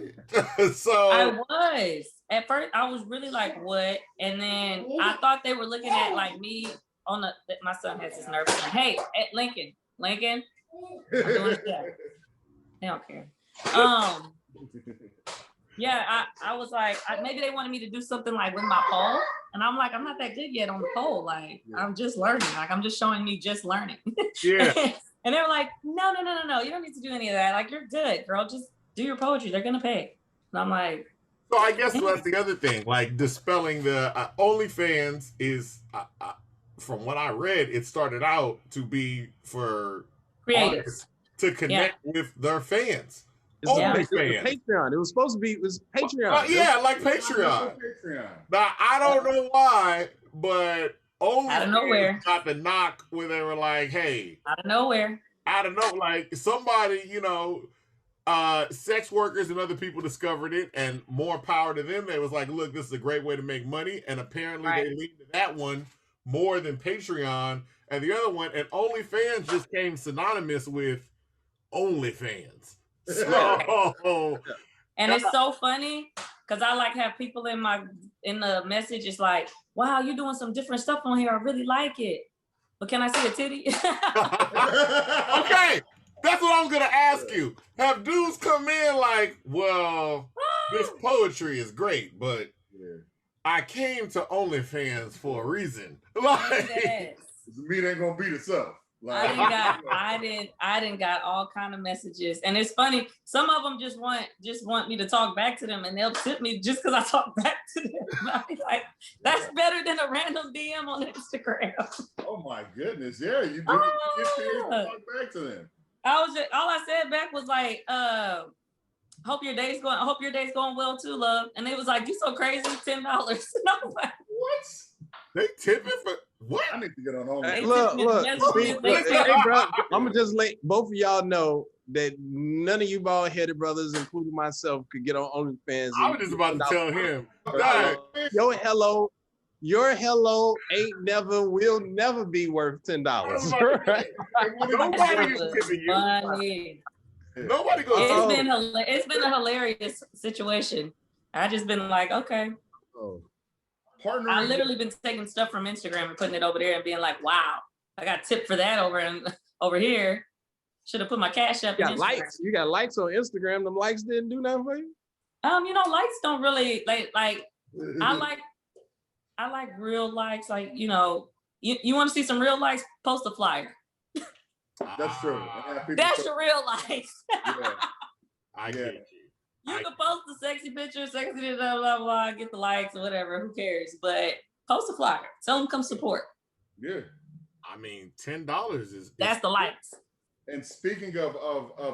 So I was at first. I was really like, what? And then I thought they were looking at like me on the. My son has his nervous. Hey, at Lincoln, I'm doing shit. They don't care. Yeah, I was like, maybe they wanted me to do something like with my pole, and I'm like, I'm not that good yet on the pole. Like, I'm just learning. Like, I'm just showing me just learning. yeah. And they were like, no, you don't need to do any of that. Like, you're good, girl. Just do your poetry. They're gonna pay. And I'm like, So I guess that's the other thing, like dispelling the OnlyFans is, from what I read, it started out to be for creatives artists to connect with their fans. It's OnlyFans. Patreon. It was supposed to be. It was Patreon. Yeah, like Patreon. Now I don't know why, but Out of nowhere. OnlyFans got the knock where they were like, "Hey, out of nowhere. like somebody, you know, sex workers and other people discovered it, and more power to them. They was like, look, this is a great way to make money, and apparently they leaned to that one more than Patreon and the other one, and OnlyFans just came synonymous with OnlyFans. So, And it's so funny because I like have people in the message. It's like, wow, you're doing some different stuff on here. I really like it. But can I see a titty? okay, that's what I'm gonna ask you. Have dudes come in like, well, this poetry is great, but I came to OnlyFans for a reason. Like, The meat ain't gonna beat itself. I didn't got all kind of messages, and it's funny. Some of them just want me to talk back to them, and they'll tip me just because I talk back to them. I'll be like, that's better than a random DM on Instagram. Oh my goodness, yeah, you do get to talk back to them. All I said back was like, hope your day's going well too, love. And they was like, you so crazy, $10. And I was like, what? They tipping for what? I need to get on all Hey, that. look. Hey, Bro, I'm gonna just let both of y'all know that none of you bald-headed brothers, including myself, could get on OnlyFans. I was just about to tell him. Your hello will never be worth $10. Right? Nobody is tipping you. Funny. Nobody goes. It's been a hilarious situation. I just been like, okay. I literally been taking stuff from Instagram and putting it over there and being like, wow, I got tipped for that over here. Should have put my cash up. You got likes. You got likes on Instagram. Them likes didn't do nothing for you. Likes don't really like. I like real likes. Like, you want to see some real likes? Post a flyer. That's true. That's your real likes. Yeah. I get you. You can post the sexy picture, sexy blah blah blah, get the likes or whatever. Who cares? But post a flyer. Tell them come support. Yeah. I mean, $10 is that's the likes. And speaking of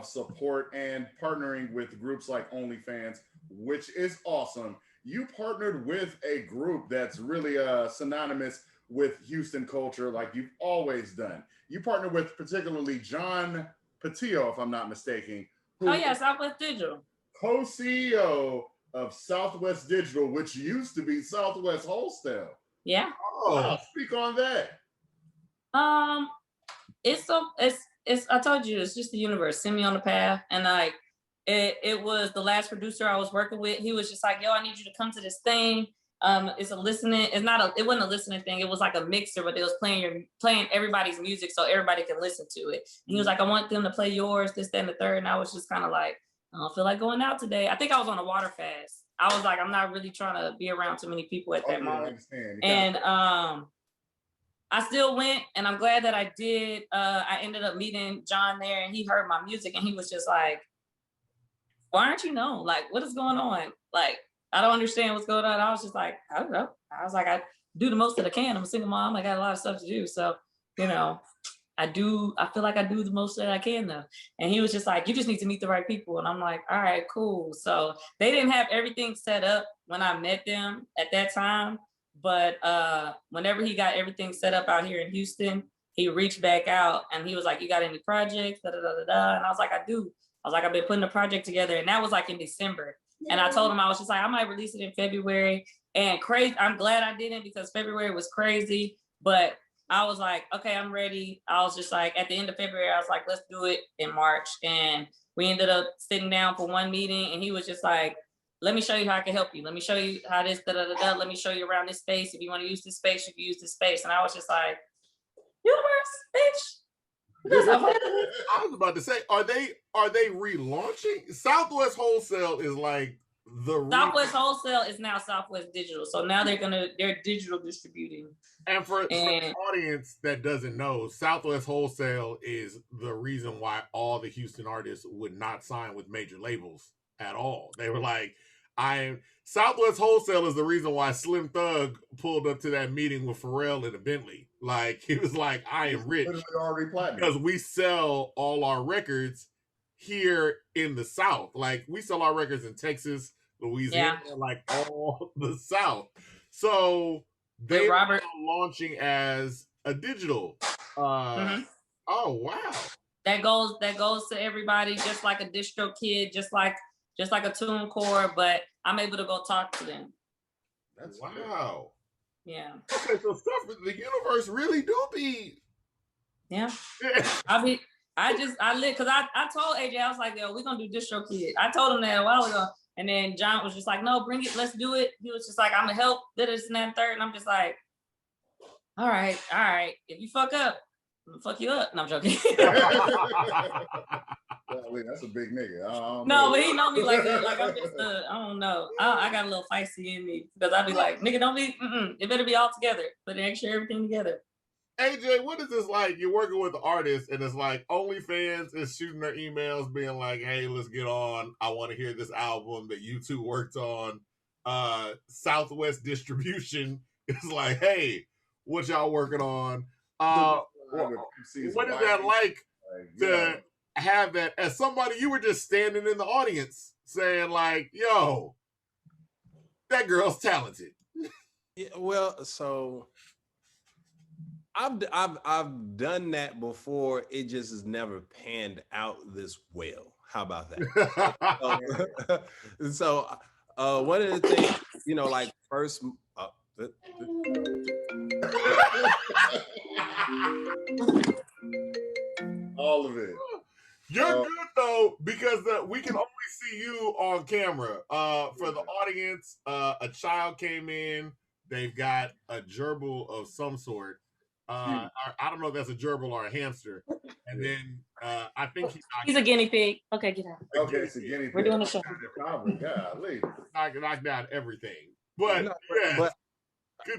support and partnering with groups like OnlyFans, which is awesome, you partnered with a group that's really synonymous with Houston culture, like you've always done. You partnered with particularly John Patillo, if I'm not mistaken. Southwest Digital. Co-CEO of Southwest Digital, which used to be Southwest Wholesale. Yeah. Oh, wow. Speak on that. It's I told you, it's just the universe sent me on the path, and like it was the last producer I was working with. He was just like, yo, I need you to come to this thing. It's a listening. It wasn't a listening thing. It was like a mixer, but it was playing everybody's music so everybody can listen to it. And he was like, I want them to play yours, this, that, and the third. And I was just kind of like, I don't feel like going out today. I think I was on a water fast. I was like, I'm not really trying to be around too many people at that moment. And I still went, and I'm glad that I did. I ended up meeting John there, and he heard my music, and he was just like, why aren't you known? Like, what is going on? Like, I don't understand what's going on. I was just like, I don't know. I was like, I do the most that I can. I'm a single mom. I got a lot of stuff to do. So, I feel like I do the most that I can though. And he was just like, you just need to meet the right people. And I'm like, all right, cool. So they didn't have everything set up when I met them at that time. But whenever he got everything set up out here in Houston, he reached back out and he was like, you got any projects? Da, da, da, da, da. And I was like, I do. I was like, I've been putting a project together. And that was like in December. Yeah. And I told him, I was just like, I might release it in February. And crazy, I'm glad I didn't because February was crazy. But I was like, okay, I'm ready. I was just like, at the end of February, I was like, let's do it in March. And we ended up sitting down for one meeting. And he was just like, let me show you how I can help you. Let me show you how this, da, da, da, da. Let me show you around this space. If you want to use this space, you can use this space. And I was just like, universe, bitch. I was about to say, are they relaunching? Southwest Wholesale is like Southwest Wholesale is now Southwest Digital. So now they're digital distributing. And for the audience that doesn't know, Southwest Wholesale is the reason why all the Houston artists would not sign with major labels at all. They were like, Southwest Wholesale is the reason why Slim Thug pulled up to that meeting with Pharrell in a Bentley. Like, he was like, I am rich because we sell all our records here in the South. Like, we sell our records in Texas, Louisiana, like all the South. So they are launching as a digital. Oh wow! That goes to everybody, just like a distro kid, just like a TuneCore. But I'm able to go talk to them. That's wow. Yeah. Okay, so stuff in the universe really do be. Yeah. I live because I told AJ, I was like, yo, we're gonna do distro kid. I told him that a while ago. And then John was just like, no, bring it, let's do it. He was just like, I'm gonna help, this and that and third. And I'm just like, all right. If you fuck up, I'm gonna fuck you up. No, I'm joking. That's a big nigga. No, but he know me like that. Like I'm just I don't know. I got a little feisty in me because I'd be like, nigga, don't be, it better be all together. But make sure everything together. AJ, what is this like? You're working with the artist, and it's like OnlyFans is shooting their emails, being like, "Hey, let's get on. I want to hear this album that you two worked on." Southwest Distribution is like, "Hey, what y'all working on?" What is that like to have that as somebody? You were just standing in the audience saying, like, "Yo, that girl's talented." Yeah, well, so I've done that before. It just has never panned out this well. How about that? So, one of the things, like first, all of it. You're good though, because we can only see you on camera. For the audience, a child came in. They've got a gerbil of some sort. I don't know if that's a gerbil or a hamster. And then I think he's a guinea pig. Okay, get out. Okay, it's a guinea pig. We're doing a show. Golly. knocked out everything. But yeah, but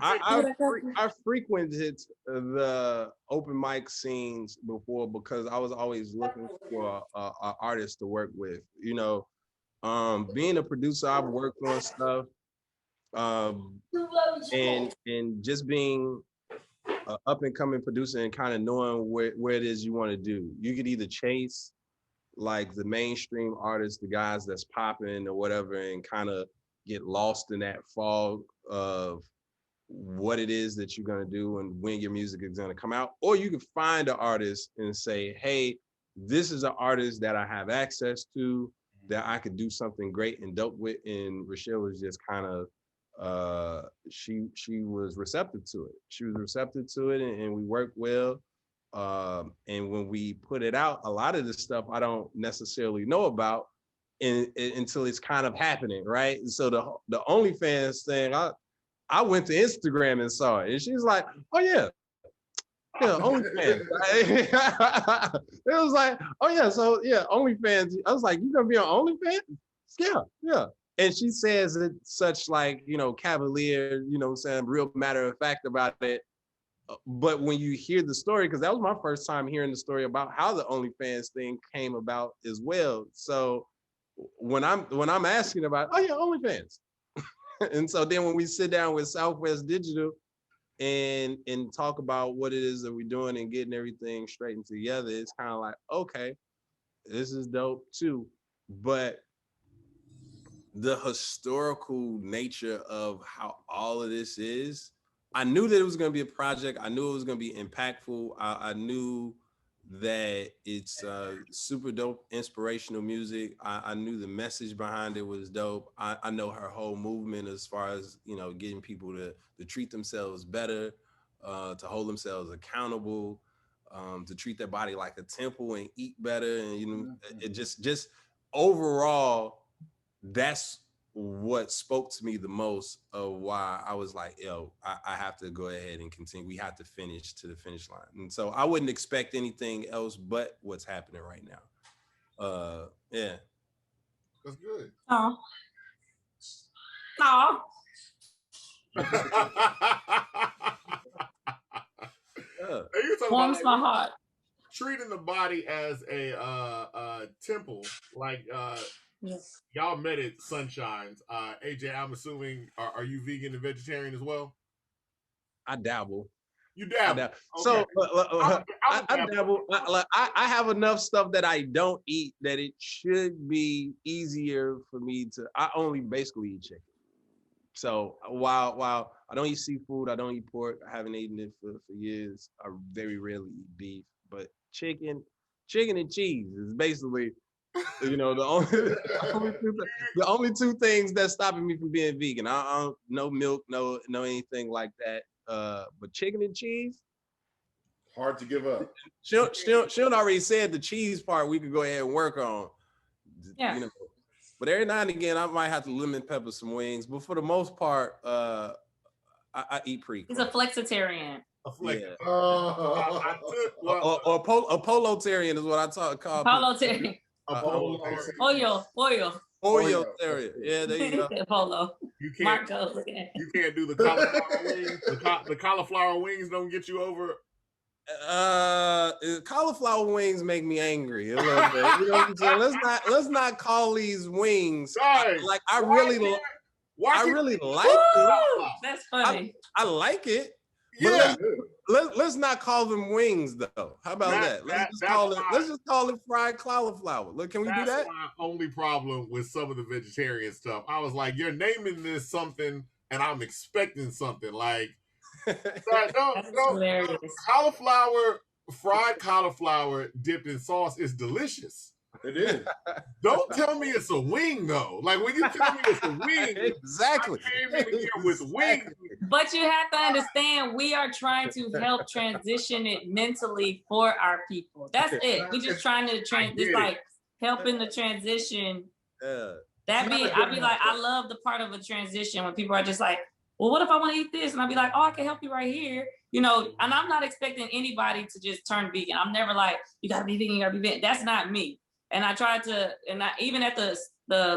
I frequented the open mic scenes before because I was always looking for a artist to work with. Being a producer, I've worked on stuff, and just being an up and coming producer and kind of knowing where it is you want to do. You could either chase like the mainstream artists, the guys that's popping or whatever, and kind of get lost in that fog of what it is that you're going to do and when your music is going to come out. Or you can find an artist and say, hey, this is an artist that I have access to, that I could do something great and dope with. And Richelle was just kind of, she was receptive to it. She was receptive to it, and we worked well. And when we put it out, a lot of the stuff I don't necessarily know about until it's kind of happening, right? And so the OnlyFans thing, I went to Instagram and saw it, and she's like, "Oh yeah, OnlyFans." It was like, "Oh yeah, so yeah, OnlyFans." I was like, "You gonna be on OnlyFans?" Yeah. And she says it such like, cavalier, saying real matter of fact about it. But when you hear the story, because that was my first time hearing the story about how the OnlyFans thing came about as well. So when I'm asking about, oh yeah, OnlyFans. And so then when we sit down with Southwest Digital and talk about what it is that we're doing and getting everything straightened together, it's kind of like, okay, this is dope too. But the historical nature of how all of this is, I knew that it was going to be a project. I knew it was going to be impactful. I knew that it's super dope, inspirational music. I knew the message behind it was dope. I know her whole movement as far as, getting people to treat themselves better, to hold themselves accountable, to treat their body like a temple and eat better. And, it just overall, that's what spoke to me the most of why I was like, yo, I have to go ahead and continue. We have to finish to the finish line. And so I wouldn't expect anything else but what's happening right now. Yeah. That's good. Oh. You talking Warms about my heart. treating the body as a temple, like yes. Y'all met at Sunshines. AJ, I'm assuming, are you vegan and vegetarian as well? I dabble. You dabble. Okay. So I dabble. I have enough stuff that I don't eat that it should be easier for me to. I only basically eat chicken. So while I don't eat seafood, I don't eat pork. I haven't eaten it for years. I very rarely eat beef, but chicken and cheese is basically, the only two things that's stopping me from being vegan. I don't no milk, no anything like that. But chicken and cheese, hard to give up. She'll already said the cheese part we could go ahead and work on. Yeah. But every now and again, I might have to lemon pepper some wings. But for the most part, I eat pretty. He's a flexitarian. A flex. Yeah. Or a polotarian is what I call. Polotarian. Pollo terrier. Yeah, there you go. Polo. You can't do the cauliflower wings. The cauliflower wings don't get you over Cauliflower wings make me angry a little bit. You know what I'm saying? Let's not call these wings Guys, like I really like it. That's funny. I like it. But Yeah. let's not call them wings though. How about that? Let's just call it fried cauliflower. Look, can we do that? That's my only problem with some of the vegetarian stuff. I was like, you're naming this something, and I'm expecting something like no, fried cauliflower dipped in sauce is delicious. It is. Don't tell me it's a wing though. Like when you tell me it's a wing, exactly. I came in here with wings. But you have to understand, we are trying to help transition it mentally for our people. That's it. We're just trying to helping the transition. I'd be like, I love the part of a transition when people are just like, well, what if I want to eat this? And I'll be like, oh, I can help you right here. You know, and I'm not expecting anybody to just turn vegan. I'm never like, you gotta be vegan, you gotta be vegan. That's not me. And I tried to, even at the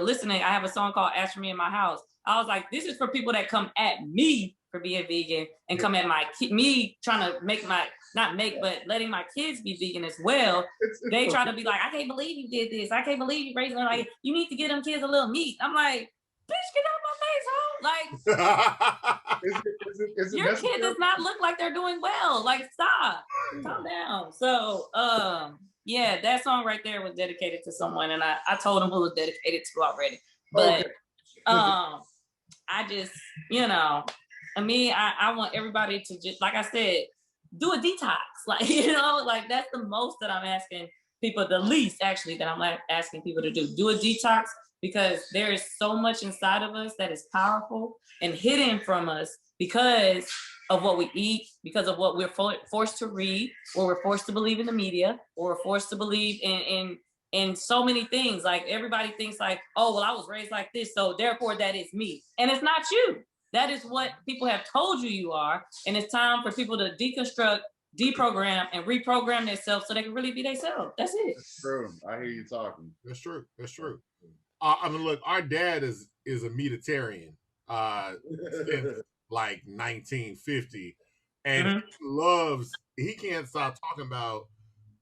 listening, I have a song called Ask For Me in My House. I was like, this is for people that come at me for being vegan and come at me trying to but letting my kids be vegan as well. They try to be like, I can't believe you did this. I can't believe you raised them. Like, you need to get them kids a little meat. I'm like, bitch, get out my face, home. Like, your kid does not look like they're doing well. Like, stop, calm down. So, yeah, that song right there was dedicated to someone, and I told him who it was dedicated to already. But I just, I want everybody to just, like I said, do a detox. Like, like that's the most that I'm asking people, the least actually that I'm asking people to do. Do a detox, because there is so much inside of us that is powerful and hidden from us because of what we eat, because of what we're forced to read, or we're forced to believe in the media, or we're forced to believe in so many things. Like, everybody thinks like, oh, well, I was raised like this, so therefore that is me. And it's not you. That is what people have told you are. And it's time for people to deconstruct, deprogram, and reprogram themselves so they can really be themselves. That's it. That's true. I hear you talking. That's true. That's true. I mean, look, our dad is a meatitarian. Since like 1950, and he can't stop talking about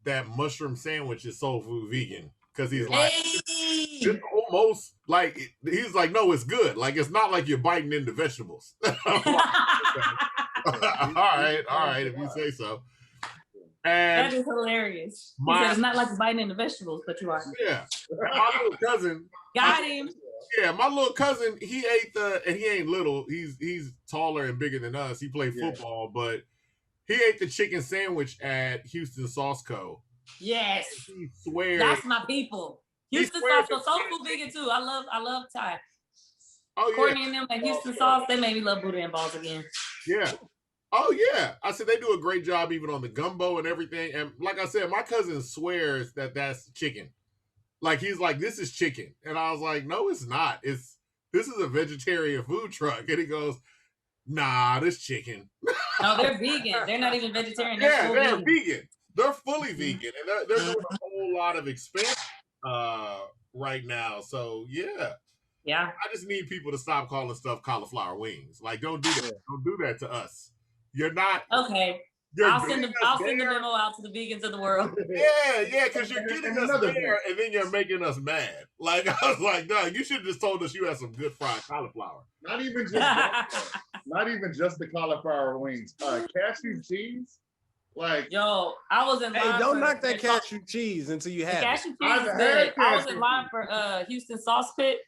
that mushroom sandwich is soul food vegan, because he's like, it's almost like, he's like, no, it's good. Like, it's not like you're biting into vegetables. all right, if you say so. And that is hilarious. He said it's not like biting into vegetables, but you are. Yeah. And my little cousin got him. Yeah, my little cousin, he ate and he ain't little. He's taller and bigger than us. He played football, but he ate the chicken sandwich at Houston Sauce Co. Yes. He swears. That's my people. Houston Sauce Co. Soul food vegan too. I love Thai. Oh, Courtney and them at Houston Sauce, they made me love Buddha and balls again. Yeah. Oh yeah. I said they do a great job even on the gumbo and everything. And like I said, my cousin swears that that's chicken. Like, he's like, this is chicken. And I was like, no, it's not. This is a vegetarian food truck. And he goes, nah, this chicken. No, they're vegan. They're not even vegetarian. They're vegan. They're fully vegan. And they're doing a whole lot of expansion right now. So yeah. Yeah. I just need people to stop calling stuff cauliflower wings. Like, don't do that. Don't do that to us. You're not. Okay. I'll send the memo out to the vegans of the world. Yeah, because you're getting us there, and then you're making us mad. Like, I was like, no, you should have just told us you had some good fried cauliflower. Not even just that, not even just the cauliflower wings. Cashew cheese. Like, yo, I was in line. Hey, don't knock that cashew cheese until you have it. Cashew cheese is good. I was in line for Houston Sauce Pit.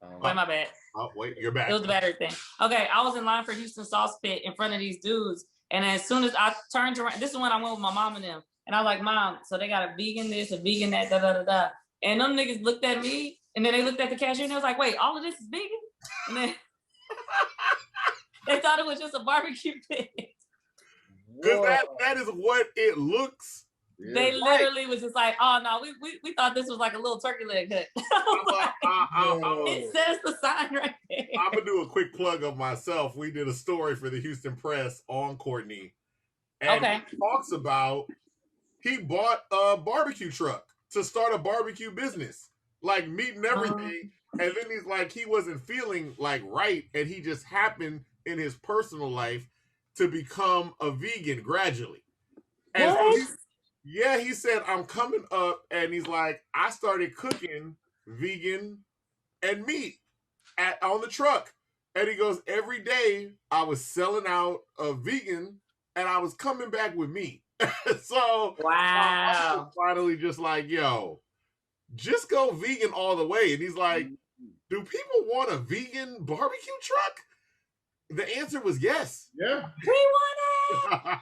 Wait, my bad. Oh, wait, you're back. It was the battery thing. Okay, I was in line for Houston Sauce Pit in front of these dudes. And as soon as I turned around, this is when I went with my mom and them. And I was like, Mom, so they got a vegan this, a vegan that, da-da-da-da. And them niggas looked at me, and then they looked at the cashier, and they was like, wait, all of this is vegan? And then they thought it was just a barbecue pit. Because that is what it looks. Yeah. They literally was just like, oh, no, we thought this was like a little turkey leg cut. It says the sign right there. I'm going to do a quick plug of myself. We did a story for the Houston Press on Courtney. And he talks about he bought a barbecue truck to start a barbecue business, like meat and everything. And then he's like, he wasn't feeling like right. And he just happened in his personal life to become a vegan gradually. And so What? he said, I'm coming up, and he's like, I started cooking vegan and meat on the truck. And he goes, every day I was selling out of vegan and I was coming back with meat. So I was Wow. finally just like, yo, just go vegan all the way. And he's like, do people want a vegan barbecue truck? The answer was yes. Yeah. We want it.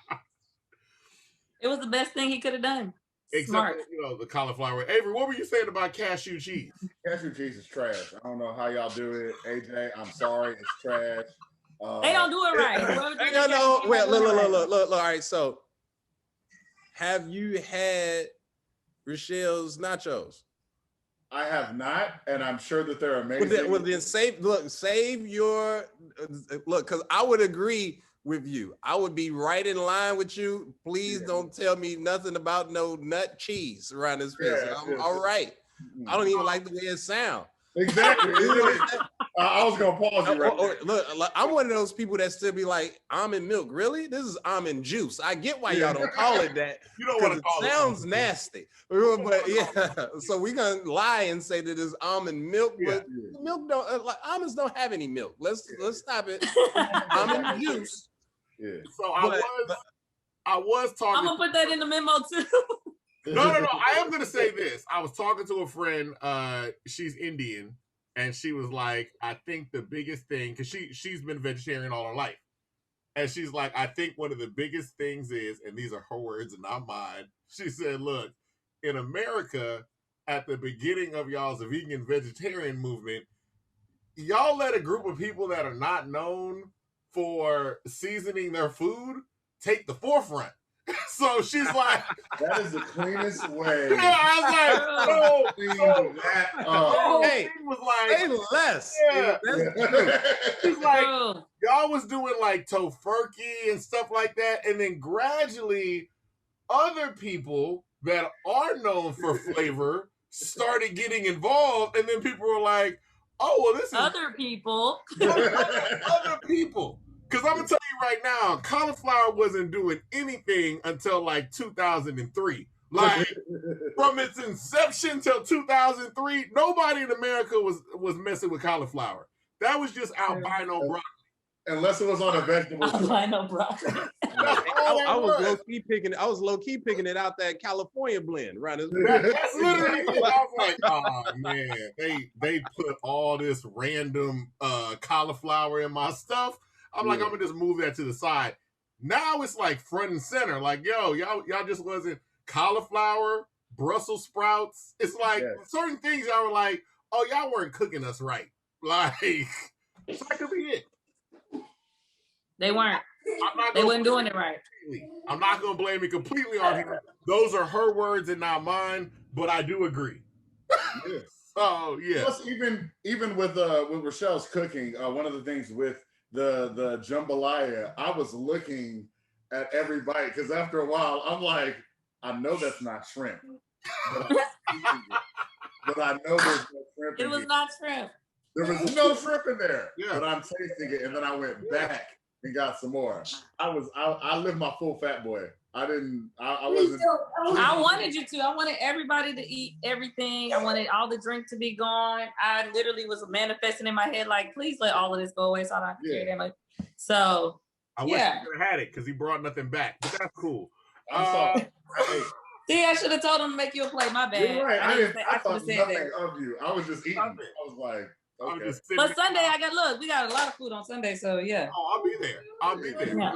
It was the best thing he could have done. Except Smart. for, the cauliflower. Avery, what were you saying about cashew cheese? Cashew cheese is trash. I don't know how y'all do it, AJ. I'm sorry, it's trash. They don't do it right. No. Wait, look. All right, so have you had Richelle's nachos? I have not, and I'm sure that they're amazing. Well, then save your look, because I would agree with you. I would be right in line with you. Please don't tell me nothing about no nut cheese around this face. All right. I don't even like the way it sounds. Exactly. I was gonna pause you right there. Look, I'm one of those people that still be like, almond milk. Really? This is almond juice. I get why y'all don't call it that. You don't want to call it. Sounds nasty. But yeah, so we're gonna lie and say that it's almond milk, but milk don't almonds don't have any milk. Let's stop it. Almond juice. Yeah. So I was talking. I'm gonna put that in the memo too. No. I am gonna say this. I was talking to a friend. She's Indian, and she was like, "I think the biggest thing, because she's been vegetarian all her life, and she's like, I think one of the biggest things is, and these are her words and not mine. She said, look, in America, at the beginning of y'all's vegan vegetarian movement, y'all let a group of people that are not known for seasoning their food take the forefront." So she's like, that is the cleanest way. Yeah, I was like, no. Hey, was like, say less. Yeah. She's like, y'all was doing like tofurkey and stuff like that, and then gradually other people that are known for flavor started getting involved, and then people were like, oh, well, this is other people. Other people. Because I'm going to tell you right now, cauliflower wasn't doing anything until like 2003. Like, from its inception till 2003, nobody in America was messing with cauliflower. That was just albino broccoli. Unless it was on a vegetable. Albino broccoli. I was low key picking it out that California blend, right? That's literally it. I was like, oh man, they put all this random cauliflower in my stuff. I'm like, I'm gonna just move that to the side. Now it's like front and center. Like, yo, y'all just wasn't cauliflower, Brussels sprouts. It's like certain things y'all were like, oh, y'all weren't cooking us right. Like, so that could be it. They weren't. They weren't doing it right. I'm not gonna blame it completely on her. Those are her words and not mine, but I do agree. Yes. Oh yeah. Plus, even with Richelle's cooking, one of the things with the jambalaya, I was looking at every bite because after a while, I'm like, I know that's not shrimp, but I know there's no shrimp. It was not shrimp. There was no shrimp in there, yeah. But I'm tasting it, and then I went back and got some more. I lived my full fat boy. I wasn't. I wanted you to. I wanted everybody to eat everything. I wanted all the drink to be gone. I literally was manifesting in my head, like, please let all of this go away so I don't have to carry that much. So, I wish he could have had it because he brought nothing back, but that's cool. I'm sorry. See, I should have told him to make you a plate. My bad. You're right. I thought said nothing that. of you. I was just eating. I was like, okay. But Sunday, we got a lot of food on Sunday, so yeah. Oh, I'll be there. Yeah.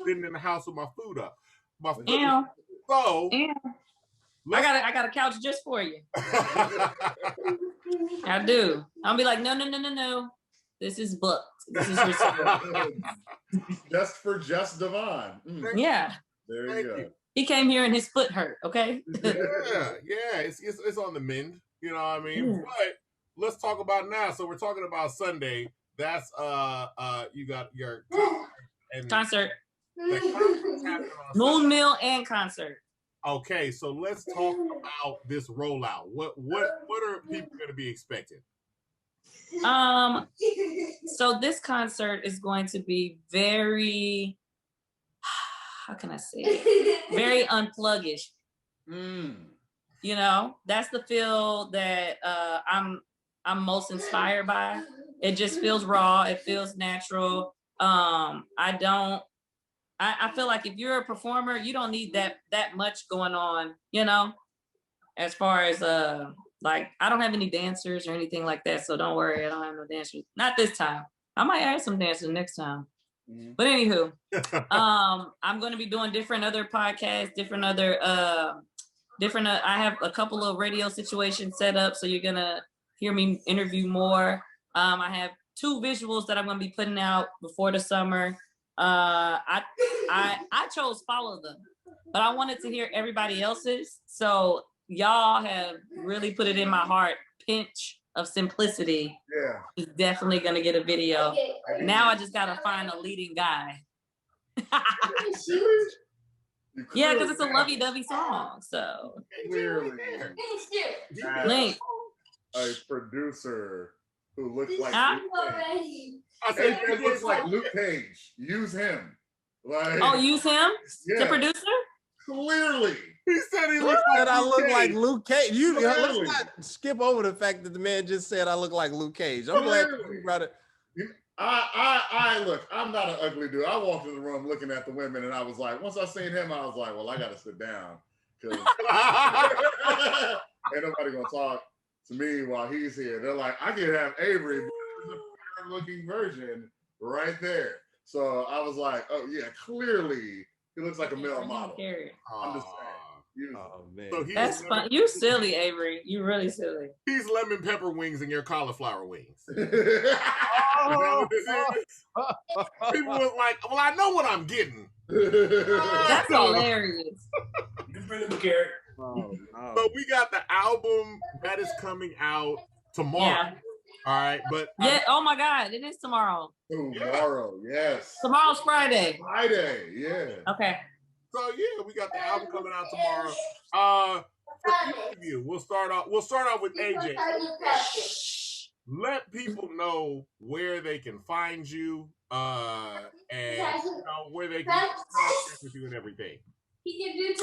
Sitting in the house with my food up. My food. Yeah. So yeah. I got a couch just for you. I do. I'll be like, no. This is booked. This is just for Just Devon. Yeah. There you go. He came here and his foot hurt. Okay. yeah. It's on the mend. You know what I mean? But let's talk about now. So we're talking about Sunday. That's you got your concert. Moon Mill and concert. Okay, so let's talk about this rollout. What are people going to be expecting? So this concert is going to be very, how can I say it? Very unpluggish. You know, that's the feel that I'm most inspired by. It just feels raw. It feels natural. I feel like if you're a performer, you don't need that much going on, you know, as far as like I don't have any dancers or anything like that. So don't worry, I don't have no dancers. Not this time. I might add some dancers next time. But anywho, I'm going to be doing different other podcasts, different other I have a couple of radio situations set up, so you're going to hear me interview more. I have 2 visuals that I'm going to be putting out before the summer. I chose Follow Them, but I wanted to hear everybody else's. So y'all have really put it in my heart. Pinch of Simplicity is definitely going to get a video. Now I just got to find a leading guy. Yeah, because it's a lovey-dovey song. So Clearly, Link, a producer who looks like huh? I said it looks like Luke Cage. Use him. Like, Oh, use him? The producer? Clearly. He said he looked like I look like Luke Cage. Let's Clearly. not skip over the fact that the man just said I look like Luke Cage. I'm glad you brought it. I look, I'm not an ugly dude. I walked in the room looking at the women and I was like, once I seen him, I was like, well, I gotta sit down. Because ain't nobody gonna talk to me while he's here. They're like, I could have Avery, the fair looking version right there. So I was like, oh yeah, clearly he looks like a male model. I'm just saying. Oh man, So That's fun. You silly, Avery. You really silly. He's lemon pepper wings and your cauliflower wings. Oh. Is that what this is? People was like, well, I know what I'm getting. That's hilarious. You can bring him a carrot. So we got the album that is coming out tomorrow. Yeah. All right, but Oh my God, it is tomorrow. Tomorrow, yes. Tomorrow's Friday. Friday, yeah. Okay. So yeah, we got the album coming out tomorrow. For each of you, we'll start off with AJ. Let people know where they can find you, and where they can contact with you and everything. You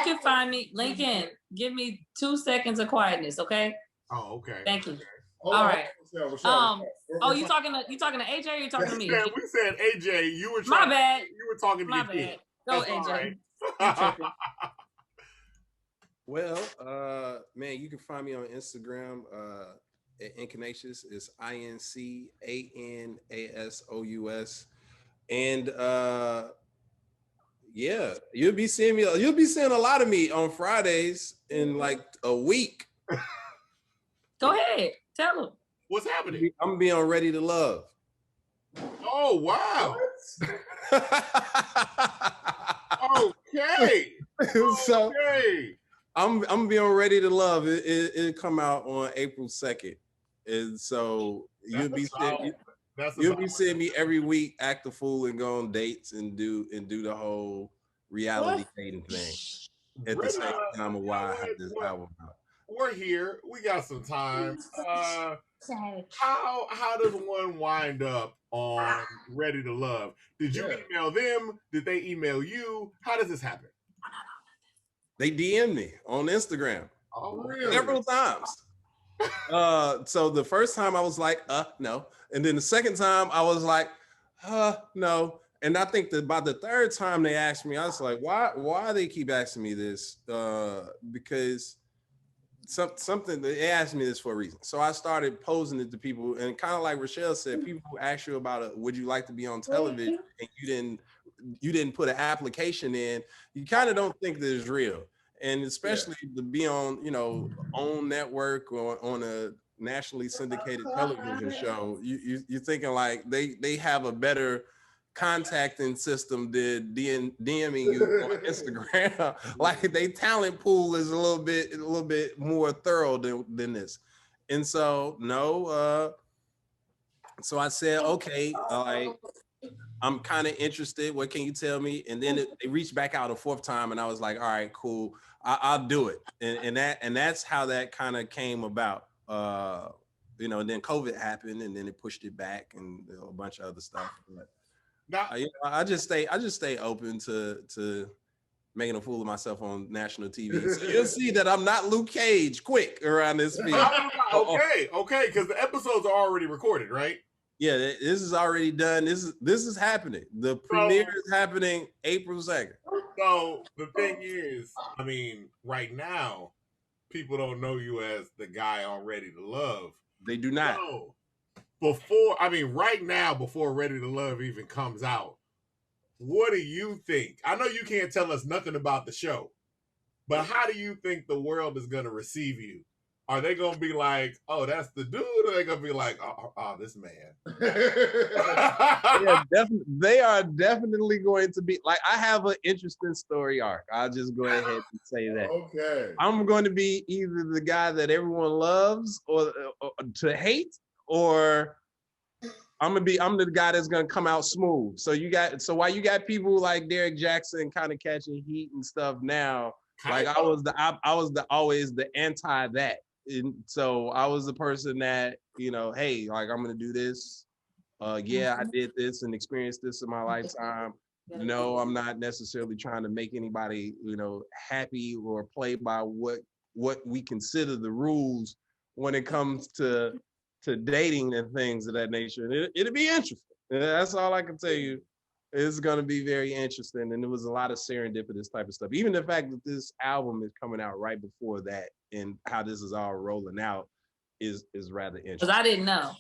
can find me, Lincoln. Give me 2 seconds of quietness, okay? Oh, okay. Thank you. Okay. All right. You talking to AJ or you talking to me? We said AJ. You were my bad. You were talking to my your bad. kid. Go That's AJ. Right. Well, man, you can find me on Instagram at Incanasious. It's INCANASOUS. And yeah, you'll be seeing a lot of me on Fridays in like a week. Go ahead. Tell them. What's happening? I'm being Ready to Love. Oh wow. Okay. So okay. I'm being Ready to Love. It'll come out on April 2nd. And so you'll be seeing me every week act a fool and go on dates and do the whole reality dating thing at the same time of why I have this album out. We're here. We got some time. How does one wind up on Ready to Love? Did you email them? Did they email you? How does this happen? They DM'd me on Instagram. Oh, really? Several times. So the first time I was like, no. And then the second time I was like, no. And I think that by the third time they asked me, I was like, why they keep asking me this? Because something they asked me this for a reason. So I started posing it to people, and kind of like Richelle said, people who ask you about would you like to be on television, and you didn't put an application in, you kind of don't think that it's real. And especially to be on, own network or on a nationally syndicated television show, you're thinking like they have a better contacting system than DMing you on Instagram. Like they talent pool is a little bit more thorough than this. And so so I said, okay, I'm kind of interested. What can you tell me? And then they reached back out a fourth time, and I was like, all right, cool, I'll do it. And that's how that kind of came about. And then COVID happened, and then it pushed it back, and a bunch of other stuff. But Now, I just stay open to making a fool of myself on national TV. So you'll see that I'm not Luke Cage quick around this field. okay, because the episodes are already recorded, right? Yeah, this is already done. This is happening. The premiere is happening April 2nd. So the thing is, I mean, right now, people don't know you as the guy on Ready to Love. They do not. So, right now, before Ready to Love even comes out, what do you think? I know you can't tell us nothing about the show, but how do you think the world is going to receive you? Are they going to be like, oh, that's the dude? Or are they going to be like, oh, this man? Yeah, they are definitely going to be like, I have an interesting story arc. I'll just go ahead and say that. Okay. I'm going to be either the guy that everyone loves or to hate, or I'm the guy that's gonna come out smooth. So while you got people like Derek Jackson kind of catching heat and stuff now, like I was always the anti that. And so I was the person that, hey, like I'm gonna do this. Yeah, I did this and experienced this in my lifetime. No, I'm not necessarily trying to make anybody, happy or play by what we consider the rules when it comes to dating and things of that nature. It'll be interesting. That's all I can tell you. It's going to be very interesting. And there was a lot of serendipitous type of stuff. Even the fact that this album is coming out right before that and how this is all rolling out is rather interesting. Because I didn't know.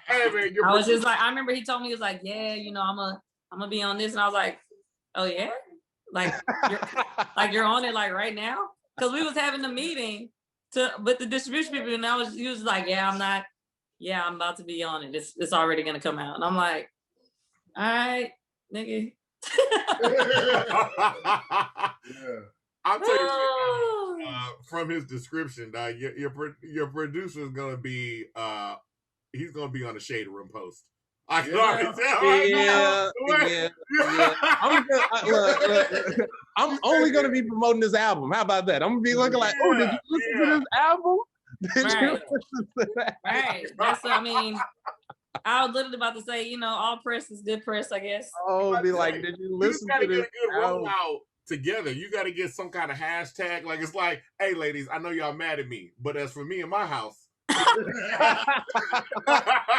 Hey, man, I was just like, I remember he told me, he was like, yeah, I'm gonna be on this. And I was like, oh yeah? Like you're on it like right now? Because we was having a meeting with the distribution people, and he was like, I'm about to be on it. It's already gonna come out. And I'm like, all right, nigga. Yeah. I'll tell you from his description, your producer is gonna be he's gonna be on the Shade Room post. I can already tell. Yeah. I'm only gonna be promoting this album. How about that? I'm gonna be looking like, oh, did you listen to this album? Did you listen to that? Right. That's what I mean. I was literally about to say, all press is good press, I guess. Oh, be like, did you listen to this? You gotta get a good rollout together. You gotta get some kind of hashtag. Like, it's like, hey, ladies, I know y'all mad at me, but as for me and my house.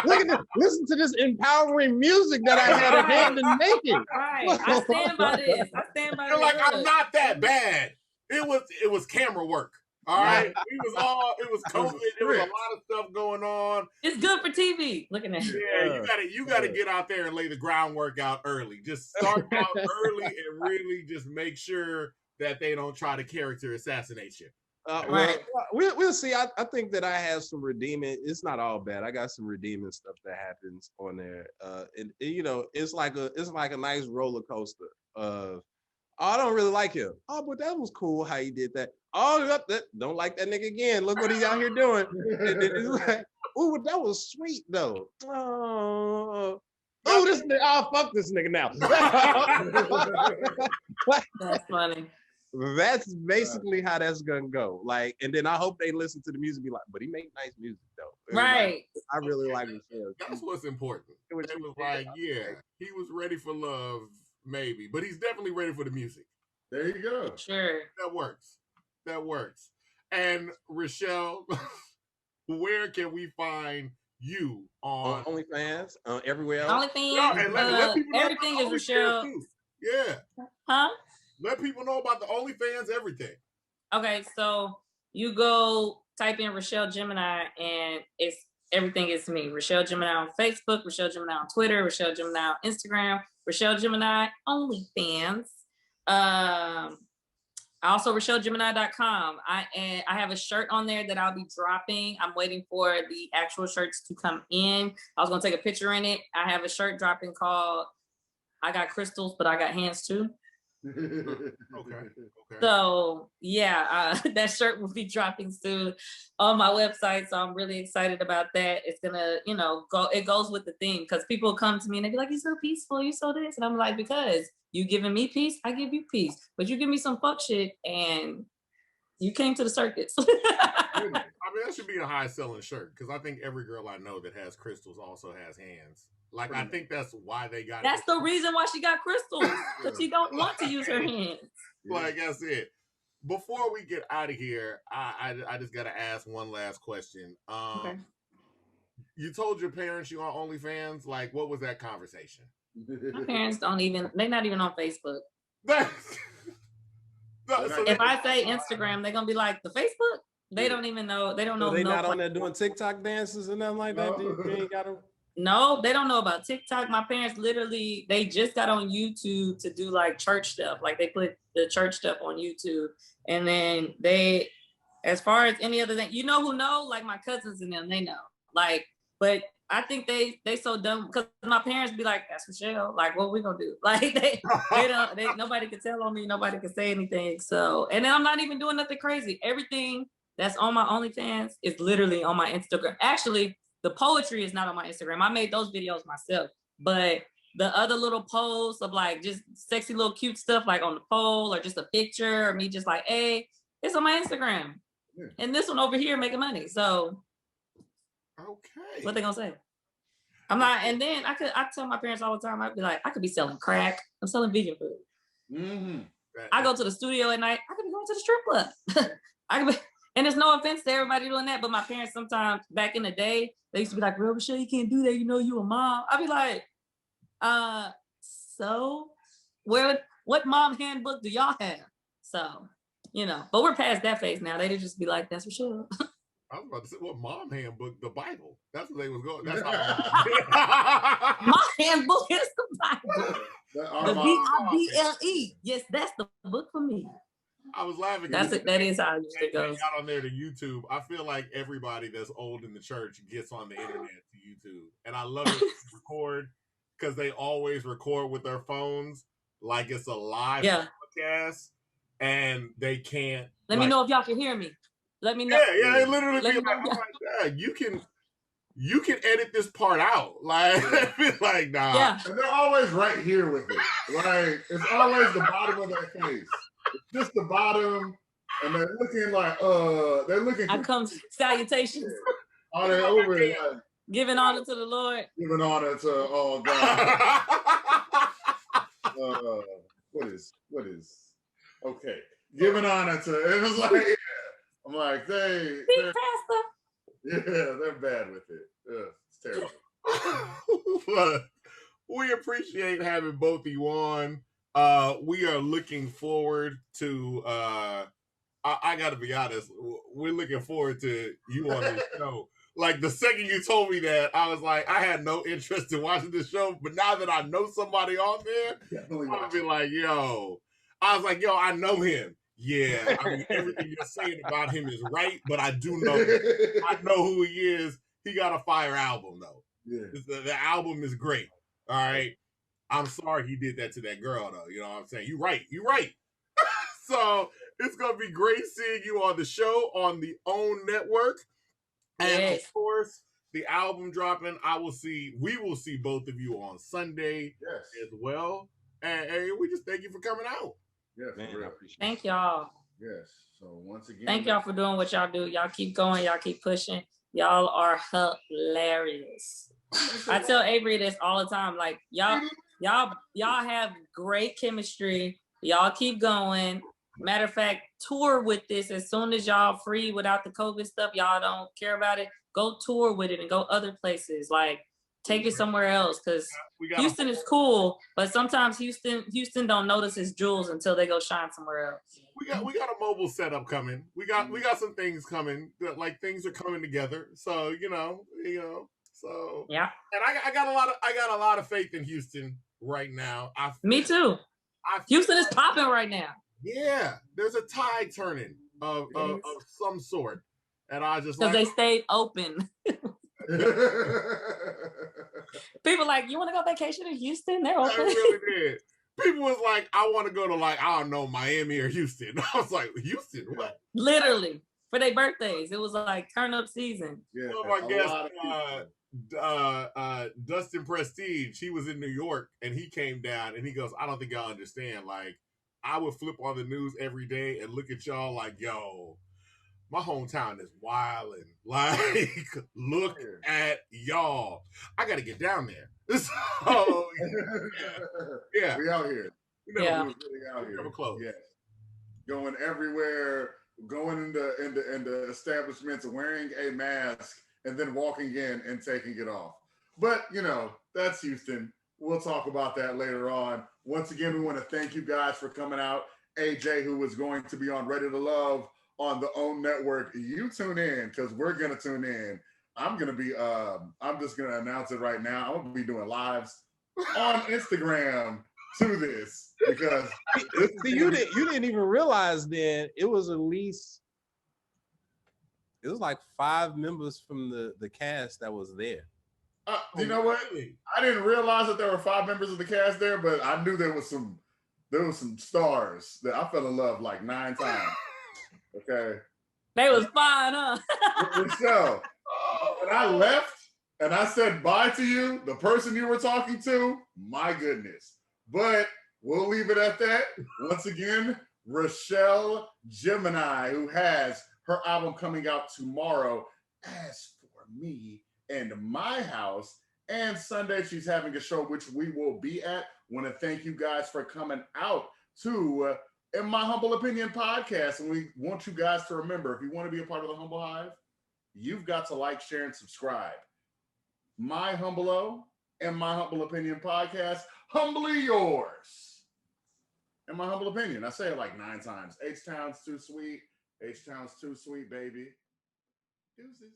Look at this. Listen to this empowering music that I had a hand in making. Right. I stand by this. You're like, I'm not that bad. It was camera work. All right. It was COVID. There was a lot of stuff going on. It's good for TV. Looking at it. Yeah, you gotta get out there and lay the groundwork out early. Just start out early and really just make sure that they don't try to character assassinate you. Right. We'll see. I think that I have some redeeming. It's not all bad. I got some redeeming stuff that happens on there. It's like a nice roller coaster of, I don't really like him. Oh, but that was cool how he did that. Oh, don't like that nigga again. Look what he's out here doing. It's like, oh, that was sweet though. Oh, this nigga. Oh, fuck this nigga now. That's funny. That's basically how that's gonna go. Like, and then I hope they listen to the music and be like, but he make nice music though. Right. Like, I really like Richelle. That's what's important. It was like, yeah, he was ready for love, maybe, but he's definitely ready for the music. There you go. Sure. That works. And Richelle, where can we find you on OnlyFans? Everywhere else? OnlyFans. Yeah, and let people know everything is Richelle. Too. Yeah. Huh? Let people know about the OnlyFans, everything. Okay, so you go type in Richelle Gemini, and everything is me. Richelle Gemini on Facebook, Richelle Gemini on Twitter, Richelle Gemini on Instagram, Richelle Gemini OnlyFans. Also RichelleGemini.com. I have a shirt on there that I'll be dropping. I'm waiting for the actual shirts to come in. I was gonna take a picture in it. I have a shirt dropping called I Got Crystals, but I Got Hands Too. Okay. So yeah, that shirt will be dropping soon on my website. So I'm really excited about that. It's gonna, it goes with the theme, because people come to me and they be like, "You're so peaceful, you're so this," and I'm like, because you giving me peace, I give you peace. But you give me some fuck shit, and you came to the circus. I mean, that should be a high selling shirt because I think every girl I know that has crystals also has hands. Like, I think that's why they got That's the reason why she got crystals, because she don't want to use her hands. Like, that's it. Before we get out of here, I just got to ask one last question. Okay. You told your parents you on OnlyFans. Like, what was that conversation? My parents they're not even on Facebook. So if I say Instagram, they're gonna be like, the Facebook? They don't even know. They don't know. They not on there doing TikTok dances and nothing like that. They ain't got them. No, they don't know about TikTok. My parents literally, they just got on YouTube to do like church stuff. Like they put the church stuff on YouTube. And then they, as far as any other thing, you know who know? Like my cousins and them, they know. Like, but I think they so dumb because my parents be like, that's Richelle. Like, what we gonna do? Like they nobody can tell on me, nobody can say anything. So, and then I'm not even doing nothing crazy. Everything that's on my OnlyFans is literally on my Instagram. Actually, the poetry is not on my Instagram. I made those videos myself, but the other little posts of like just sexy little cute stuff like on the pole or just a picture or me just like, hey, it's on my Instagram. Yeah. And this one over here making money. So okay. What they gonna say? I'm not, and then I tell my parents all the time, I'd be like, I could be selling crack. I'm selling vegan food. Mm-hmm. I go to the studio at night, I could be going to the strip club. I could be, and there's no offense to everybody doing that, but my parents sometimes back in the day, they used to be like, "Real Richelle, you can't do that. You know, you a mom." I'd be like, so what mom handbook do y'all have? So, you know, but we're past that phase now. They'd just be like, "That's Richelle." I was about to say, what mom handbook? The Bible. That's what they was going. That's my handbook is the Bible. The Bible. Yes, that's the book for me. I was laughing. That's it. That is how it goes. Got on there to YouTube. I feel like everybody that's old in the church gets on the internet to YouTube, and I love it to record because they always record with their phones like it's a live podcast, and they can't. Let me know if y'all can hear me. Let me know. Yeah, it literally be like, oh my God, you can edit this part out. Like, like nah. Yeah. And they're always right here with it. Like, it's always the bottom of their face. It's just the bottom, and they're looking like, they're looking. I come salutations. Are they over it? Like, giving honor to the Lord. Giving honor to God. What is? Okay. Giving honor to, it was like, yeah. I'm like, they're bad with it. Ugh, it's terrible. We appreciate having both of you on. We are looking forward to, I gotta be honest, we're looking forward to you on this show. Like the second you told me that, I was like, I had no interest in watching this show, but now that I know somebody on there, I'll be like, I was like, I know him. Yeah, I mean, everything you're saying about him is right, but I do know, I know who he is. He got a fire album, though. Yeah. The album is great. All right. I'm sorry he did that to that girl, though. You know what I'm saying? You're right. So it's going to be great seeing you on the show on the OWN network. And of course, the album dropping, we will see both of you on Sunday as well. And we just thank you for coming out. Yes, man, I appreciate it. Thank y'all. Yes. So once again, thank y'all for doing what y'all do. Y'all keep going. Y'all keep pushing. Y'all are hilarious. I tell Avery this all the time. Like y'all have great chemistry. Y'all keep going. Matter of fact, tour with this as soon as y'all free without the COVID stuff. Y'all don't care about it. Go tour with it and go other places. Like take it somewhere else because Houston is cool, but sometimes Houston don't notice his jewels until they go shine somewhere else. We got a mobile setup coming. We got some things coming. Like things are coming together. So So yeah. And I got a lot of faith in Houston right now. Me too. Houston is popping right now. Yeah, there's a tide turning of some sort, and I just because they stayed open. People like, you want to go vacation in Houston? They're open. I really did. People was like, I want to go to I don't know, Miami or Houston. I was like, Houston? What? Literally for their birthdays. It was like turn up season. Yeah, I guess Dustin Prestige, he was in New York and he came down and he goes, I don't think y'all understand. Like, I would flip on the news every day and look at y'all like, yo, My hometown is wild and like, look at y'all. I got to get down there. So, yeah. We out here. We never, really out here. Never close. Yes. Going everywhere, going into establishments, wearing a mask, and then walking in and taking it off. But, you know, that's Houston. We'll talk about that later on. Once again, we want to thank you guys for coming out. AJ, who is going to be on Ready to Love on the OWN Network, you tune in because we're going to tune in. I'm going to be, I'm just going to announce it right now. I'm going to be doing lives on Instagram to this because see, you didn't even realize then it was at least, it was like 5 members from the cast that was there. You know what? I didn't realize that there were 5 members of the cast there, but I knew there was some stars that I fell in love like 9 times. Okay. They was fine, huh? Richelle, when I left and I said bye to you, the person you were talking to, my goodness. But we'll leave it at that. Once again, Richelle Gemini, who has her album coming out tomorrow. As for me and my house, and Sunday she's having a show which we will be at. Want to thank you guys for coming out to In My Humble Opinion podcast. And we want you guys to remember, if you want to be a part of the Humble Hive, you've got to like, share, and subscribe. My Humble O and My Humble Opinion podcast, humbly yours. In my humble opinion, I say it like 9 times. H-Town's too sweet. H-Town's too sweet, baby. Deuces.